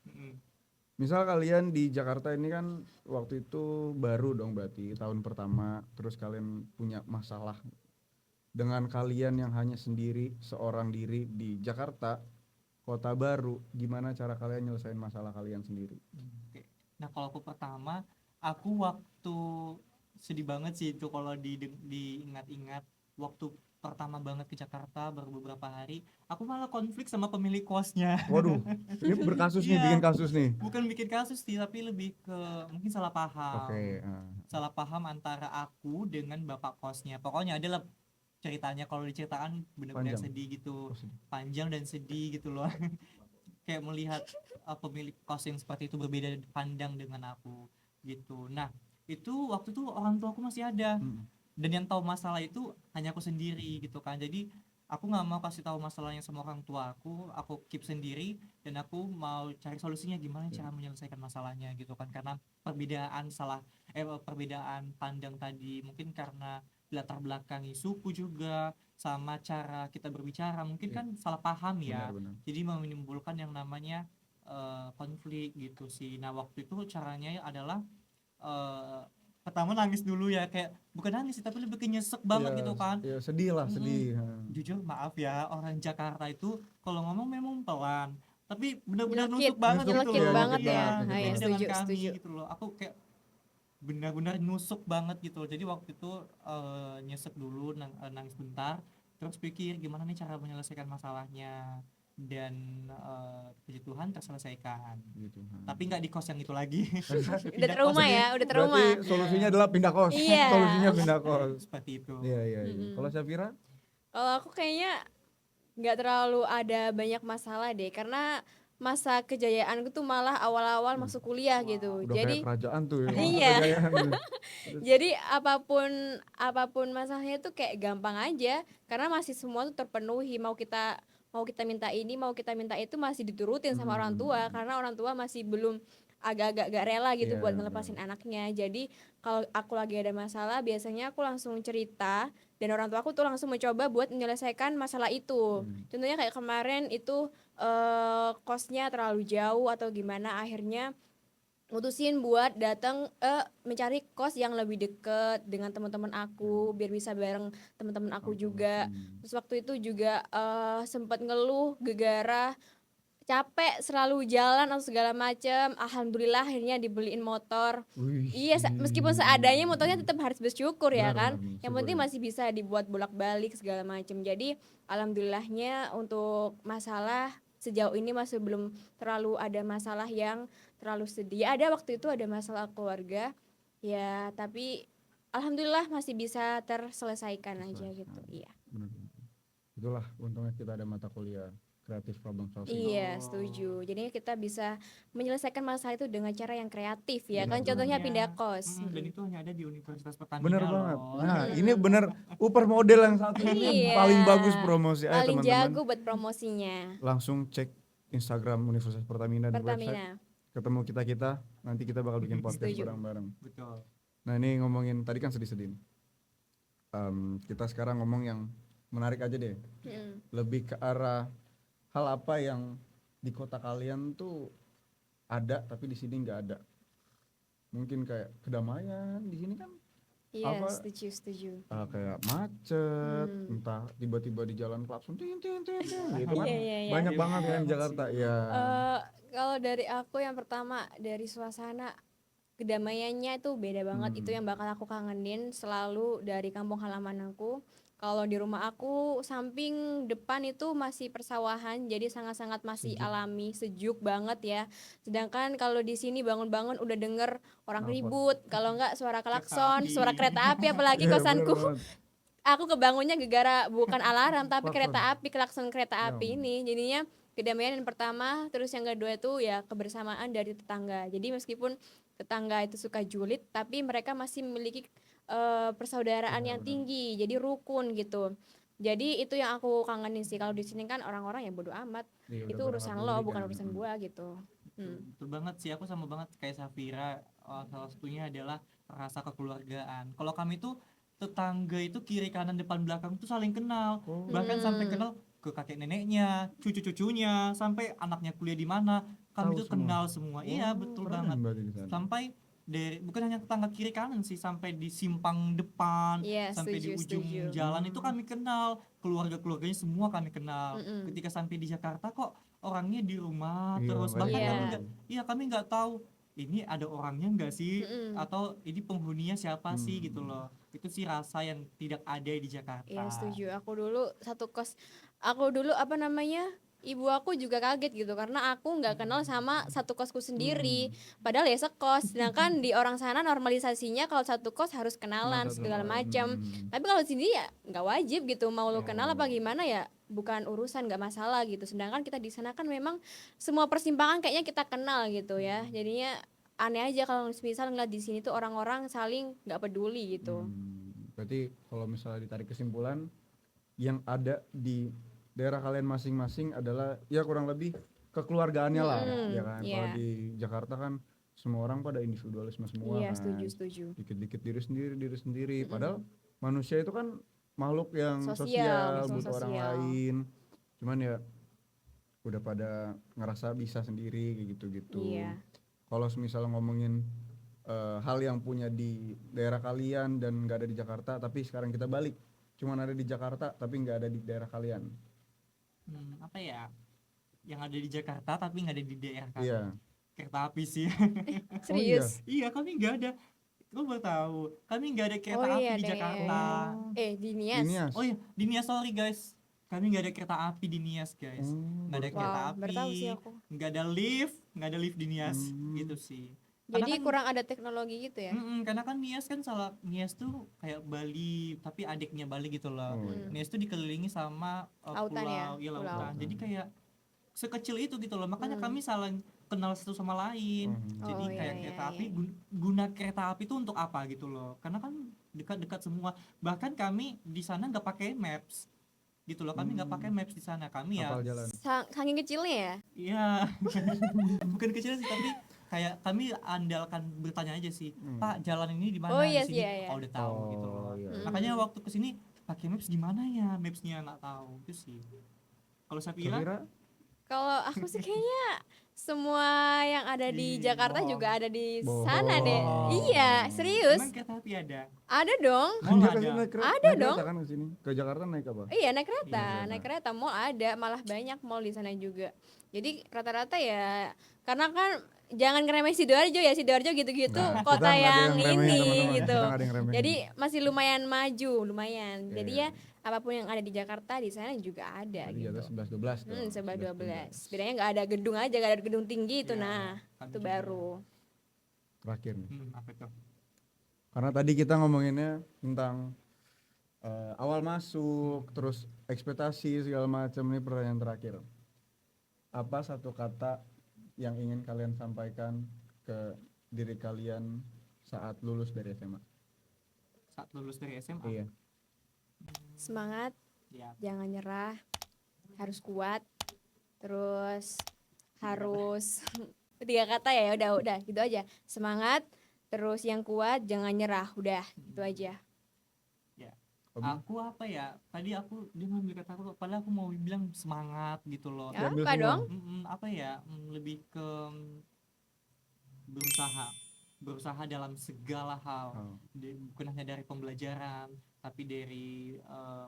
Misal kalian di Jakarta ini kan waktu itu baru dong berarti tahun pertama, terus kalian punya masalah dengan kalian yang hanya sendiri seorang diri di Jakarta, kota baru, gimana cara kalian nyelesain masalah kalian sendiri? Oke. Nah kalau aku pertama, aku waktu sedih banget sih itu kalau diingat-ingat, waktu pertama banget ke Jakarta baru beberapa hari, aku malah konflik sama pemilik kosnya. Waduh, ini berkasus nih, Iya. bikin kasus nih. Bukan bikin kasus sih, tapi lebih ke mungkin salah paham. Oke, Salah paham antara aku dengan bapak kosnya. Pokoknya adalah ceritanya, kalau diceritakan benar-benar Panjang. sedih gitu, Oh, sedih. panjang dan sedih gitu loh. Kayak melihat pemilik kos yang seperti itu berbeda pandang dengan aku gitu. Nah itu waktu itu orang tua aku masih ada, dan yang tahu masalah itu hanya aku sendiri gitu kan. Jadi aku nggak mau kasih tahu masalahnya sama orang tua aku keep sendiri dan aku mau cari solusinya gimana cara menyelesaikan masalahnya gitu kan, karena perbedaan pandang tadi mungkin karena latar belakangi suku juga sama cara kita berbicara mungkin Iya. kan salah paham ya, Benar-benar. jadi menimbulkan yang namanya konflik gitu sih. Nah waktu itu caranya adalah eh, pertama nangis dulu ya, kayak bukan nangis sih tapi lebih ke nyesek banget Iya, gitu kan. iya, sedih lah, Mm-mm. sedih. Jujur maaf ya, orang Jakarta itu kalau ngomong memang pelan tapi benar-benar Nyelekit, nusuk banget Nusuk, gitu nyelekit iya, loh. banget nyelekit ya. banget, Iya, nyelekit Ah, ya, beda banget. dengan setuju, kami setuju. gitu loh. Aku kayak benar-benar nusuk banget gitu loh. Jadi waktu itu nyesek dulu, nangis bentar, terus pikir gimana nih cara menyelesaikan masalahnya, dan puji Tuhan terselesaikan. Gitu. Tapi nggak di kos yang itu lagi. Udah Pindah kos. trauma ya, udah trauma. Berarti Iya, solusinya adalah pindah kos. Iya. Solusinya pindah kos. seperti itu. Iya, iya, iya. Mm-mm. Kalau Syafira? Kalau aku kayaknya nggak terlalu ada banyak masalah deh, karena masa kejayaanku tuh malah awal-awal masuk kuliah Wow. gitu. Udah kayak Jadi kerajaan tuh ya. masa iya. kejayaan tuh. Jadi apapun masalahnya tuh kayak gampang aja, karena masih semua tuh terpenuhi. Mau kita minta ini, mau kita minta itu masih diturutin sama orang tua, karena orang tua masih belum agak-agak gak rela gitu Iya, buat ngelepasin anaknya. Jadi kalau aku lagi ada masalah, biasanya aku langsung cerita dan orang tua aku tuh langsung mencoba buat menyelesaikan masalah itu. Contohnya kayak kemarin itu kosnya terlalu jauh atau gimana, akhirnya mutusin buat datang mencari kos yang lebih deket dengan teman-teman aku biar bisa bareng teman-teman aku juga. Terus waktu itu juga sempat ngeluh gegara capek selalu jalan atau segala macem. Alhamdulillah akhirnya dibeliin motor. Wih. Iya, meskipun seadanya motornya tetap harus bersyukur ya Benar, kan. benar, Yang syukur penting ya. masih bisa dibuat bolak-balik segala macem. Jadi alhamdulillahnya untuk masalah sejauh ini masih belum terlalu ada masalah yang terlalu sedih. Ada waktu itu ada masalah keluarga ya, tapi alhamdulillah masih bisa terselesaikan aja gitu. Iya. Benar. Itulah untungnya kita ada mata kuliah kreatif problem solving. Iya, setuju. Jadinya kita bisa menyelesaikan masalah itu dengan cara yang kreatif ya. Kan Benar, contohnya Tentunya. pindah kos. Dan itu hanya ada di Universitas Pertamina Bener loh. banget. Nah, ini bener Upper model yang satu ini Iya. paling bagus promosi. Ayo Paling teman-teman, jago buat promosinya. langsung cek Instagram Universitas Pertamina dan website. Pertamina. Ketemu kita, nanti kita bakal bikin podcast Setuju. bareng-bareng. Betul. Nah, ini ngomongin tadi kan sedih-sedih nih. Kita sekarang ngomong yang menarik aja deh. Mm. Lebih ke arah hal apa yang di kota kalian tuh ada tapi di sini nggak ada. Mungkin kayak kedamaian di sini kan Iya, Apa? setuju. kayak macet, entah tiba-tiba di jalan klakson tin tin tin tin, gitu kan. Iya. Banyak Iya, banget kan banget di Jakarta. sih. Ya. Kalau dari aku yang pertama dari suasana kedamaiannya itu beda banget. Itu yang bakal aku kangenin selalu dari kampung halaman aku. Kalau di rumah aku samping depan itu masih persawahan, jadi sangat-sangat masih Sejuk. alami, sejuk banget ya. Sedangkan kalau di sini bangun-bangun udah denger orang Knalpot. ribut, kalau enggak suara Kereta klakson, api. suara kereta api, apalagi Iya, kosanku. bener banget. Aku kebangunnya gegara bukan alarm tapi Klakson. kereta api, klakson kereta Ya api ampun. ini. Jadinya kedamaian yang pertama, terus yang kedua itu ya kebersamaan dari tetangga. Jadi meskipun tetangga itu suka julid, tapi mereka masih memiliki persaudaraan yang Benar. tinggi, jadi rukun gitu. Jadi itu yang aku kangenin sih. Kalau di sini kan orang-orang ya bodo amat, Iya, itu udah urusan pada lo peduli bukan kan. urusan gua gitu. Betul banget sih, aku sama banget kayak Safira. Salah satunya adalah rasa kekeluargaan. Kalau kami tuh tetangga itu kiri kanan depan belakang tuh saling kenal, bahkan sampai kenal ke kakek neneknya, cucu-cucunya, sampai anaknya kuliah di mana, kami Tahu tuh kenal semua. Iya, betul keren banget. berarti di sana. Sampai dari bukan hanya tetangga kiri kanan sih, sampai di simpang depan, Iya, sampai di ujung setuju. jalan itu kami kenal, keluarga-keluarganya semua kami kenal. Mm-mm. Ketika sampai di Jakarta kok orangnya di rumah Iya, terus, banyak bahkan Iya. kami nggak, iya kami nggak tahu ini ada orangnya nggak sih, Mm-mm. atau ini penghuninya siapa sih gitu loh. Itu sih rasa yang tidak ada di Jakarta. Iya, setuju. Aku dulu ibu aku juga kaget gitu karena aku nggak kenal sama satu kosku sendiri, padahal ya sekos. Sedangkan di orang sana normalisasinya kalau satu kos harus kenalan satu segala sama lain. macam. Tapi kalau di sini ya nggak wajib gitu, mau lu kenal apa gimana ya bukan urusan, nggak masalah gitu. Sedangkan kita di sana kan memang semua persimpangan kayaknya kita kenal gitu ya. Jadinya aneh aja kalau misal ngeliat di sini tuh orang-orang saling nggak peduli gitu. Berarti kalau misalnya ditarik kesimpulan, yang ada di daerah kalian masing-masing adalah ya kurang lebih kekeluargaannya lah, ya kan. Kalau iya. di Jakarta kan semua orang pada individualisme semua Iya, kan. setuju. Dikit-dikit diri sendiri. Padahal manusia itu kan makhluk yang Sosial, sosial, makhluk butuh orang sosial. lain. Cuman ya udah pada ngerasa bisa sendiri kayak gitu-gitu. Iya. Kalau misalnya ngomongin hal yang punya di daerah kalian dan nggak ada di Jakarta, tapi sekarang kita balik, cuman ada di Jakarta tapi nggak ada di daerah kalian. Apa ya? Yang ada di Jakarta tapi nggak ada di daerah kami. Iya. Kereta api sih. Serius? Iya, kami nggak ada. Lu baru tahu, kami nggak ada kereta Oh api iya di deh. Jakarta. Di Nias. Nias. Oh iya, di Nias, sorry guys. Kami nggak ada kereta api di Nias, guys. Nggak ada kereta Wow, baru tahu sih api, aku. nggak ada lift di Nias, gitu sih. Jadi Karena kan, kurang ada teknologi gitu ya? karena kan Nias tuh kayak Bali, tapi adiknya Bali gitu loh. Oh, iya. Nias tuh dikelilingi sama Lautan ya, pulau, ya pulau. lautan. Jadi kayak sekecil itu gitu loh. Makanya kami saling kenal satu sama lain. Jadi Oh, iya, kayak iya, kereta iya. api, guna kereta api itu untuk apa gitu loh. Karena kan dekat-dekat semua. Bahkan kami di sana nggak pakai maps gitu loh. Kami nggak pakai maps di sana. Kami ya Kapal jalan. Saking kecilnya ya? iya bukan kecil sih, tapi kayak kami andalkan bertanya aja sih, Pak jalan ini di mana, Oh, di iya sini. sih, iya. Oh, udah tahu gitu loh. iya. Makanya waktu kesini pakai maps gimana ya, mapsnya nggak tahu itu sih. Kalau Sapira Sapira? Kalau aku sih kayaknya semua yang ada di Ih, Jakarta bohong. juga ada di Bohong. sana deh. Iya, serius. emang kereta api ada? Ada dong. Mall Nggak, ada. naik kereta, Ada naik dong. kereta kan ke sini. Ke Jakarta naik apa? Iya, naik kereta, Iya, naik kereta. Mall ada, malah banyak mall di sana juga. Jadi rata-rata ya, karena kan jangan ngeremehin Sidoarjo ya, Sidoarjo gitu-gitu Nah, kota kita nggak ada yang yang remehin, ini teman-teman. gitu. Kita nggak ada yang remehin. Jadi masih lumayan maju, lumayan. Iya, Jadi iya. ya apapun yang ada di Jakarta di sana juga ada Jadi jatuh gitu. 11-12 dong. 11-12. Bedanya nggak ada gedung aja, nggak ada gedung tinggi itu. Iya, Nah, kami itu juga. baru. Terakhir nih. Apa tuh? Karena tadi kita ngomonginnya tentang awal masuk, terus ekspektasi segala macam. Ini pertanyaan terakhir. Apa satu kata yang ingin kalian sampaikan ke diri kalian saat lulus dari SMA? Saat lulus dari SMA. Iya. Semangat, Ya. jangan nyerah, harus kuat, terus harus tiga kata ya, udah gitu aja. Semangat, terus yang kuat, jangan nyerah, udah itu aja. Obi? Aku apa ya? Tadi dia ngambil kata aku, padahal aku mau bilang semangat gitu loh. Ya, Diambil apa semua. dong? Apa ya? Lebih ke berusaha dalam segala hal. Bukan hanya dari pembelajaran, tapi dari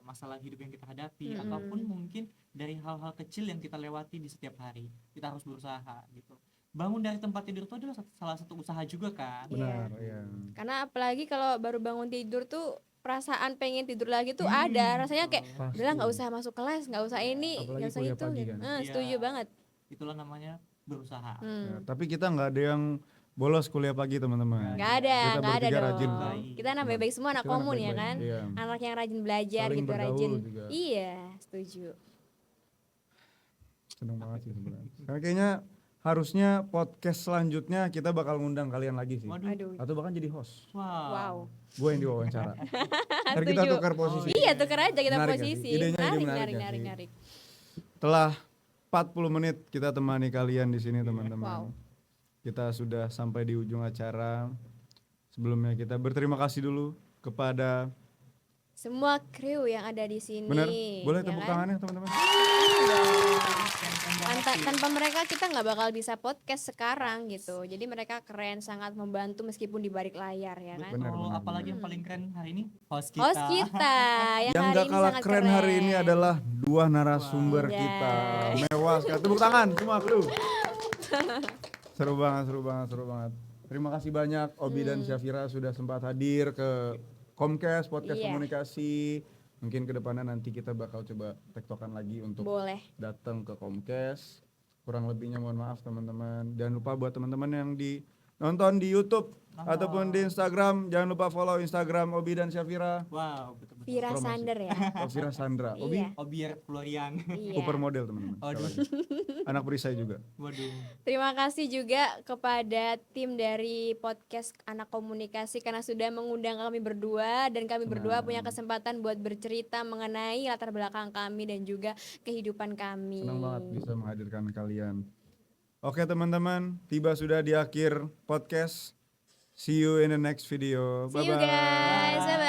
masalah hidup yang kita hadapi, ataupun mungkin dari hal-hal kecil yang kita lewati di setiap hari. Kita harus berusaha gitu. Bangun dari tempat tidur itu adalah salah satu usaha juga kan. Benar, iya. Karena apalagi kalau baru bangun tidur tuh perasaan pengen tidur lagi tuh ada, rasanya kayak Pasti. udahlah nggak usah masuk kelas, nggak usah ini, Apalagi nggak usah kuliah itu. pagi Gitu. kan. Iya. Setuju banget. Itulah namanya berusaha. Ya, tapi kita nggak ada yang bolos kuliah pagi teman-teman. Nggak ada, Kita nggak ada bertiga dong. rajin. Kita anak baik-baik semua, anak Kita anak komun ya baik-baik, kan, iya. anak yang rajin belajar Saling gitu, bergaul rajin. juga. Iya, setuju. Seneng banget sih sebenarnya. Karena kayaknya harusnya podcast selanjutnya kita bakal ngundang kalian lagi sih. Waduh. Aduh, Atau bahkan jadi host. wow. Gue yang diwawancara. Ntar kita Setuju. tukar posisi. Iya, tuker aja kita Menarik nggak posisi. sih? Idenya ide menarik nggak sih? Narik. Telah 40 menit kita temani kalian di sini teman-teman. Wow. Kita sudah sampai di ujung acara. Sebelumnya kita berterima kasih dulu kepada Semua kru yang ada di sini. benar. Boleh ya tepuk kan? tangannya teman-teman. Tanpa mereka kita nggak bakal bisa podcast sekarang gitu. Jadi mereka keren, sangat membantu meskipun di balik layar ya kan. Benar, Betul, benar, apalagi yang paling keren hari ini host kita. Host kita yang, Yang hari gak ini kalah sangat keren hari ini adalah dua narasumber Wow. kita. Mewah sekali. Tepuk tangan semua kru. Seru banget. Terima kasih banyak Obi dan Syafira sudah sempat hadir ke Comcast Podcast Iya. Komunikasi. Mungkin kedepannya nanti kita bakal coba tektokan lagi untuk Boleh. datang ke Comcast. Kurang lebihnya mohon maaf teman-teman. Jangan lupa buat teman-teman yang di nonton di YouTube Nonton. ataupun di Instagram. Jangan lupa follow Instagram Obi dan Syafira. Wow, betul-betul. Vira Promosi. Sander ya. Syafira Sandra. Obi Iya. Biar keluarian. Iya. Cooper model teman-teman. Sekali Aduh. lagi. Anak perisai juga. Waduh. Terima kasih juga kepada tim dari podcast Anak Komunikasi karena sudah mengundang kami berdua dan kami berdua punya kesempatan buat bercerita mengenai latar belakang kami dan juga kehidupan kami. Senang banget bisa menghadirkan kalian. Oke teman-teman, tiba sudah di akhir podcast. See you in the next video. See you Bye-bye. guys. Bye bye.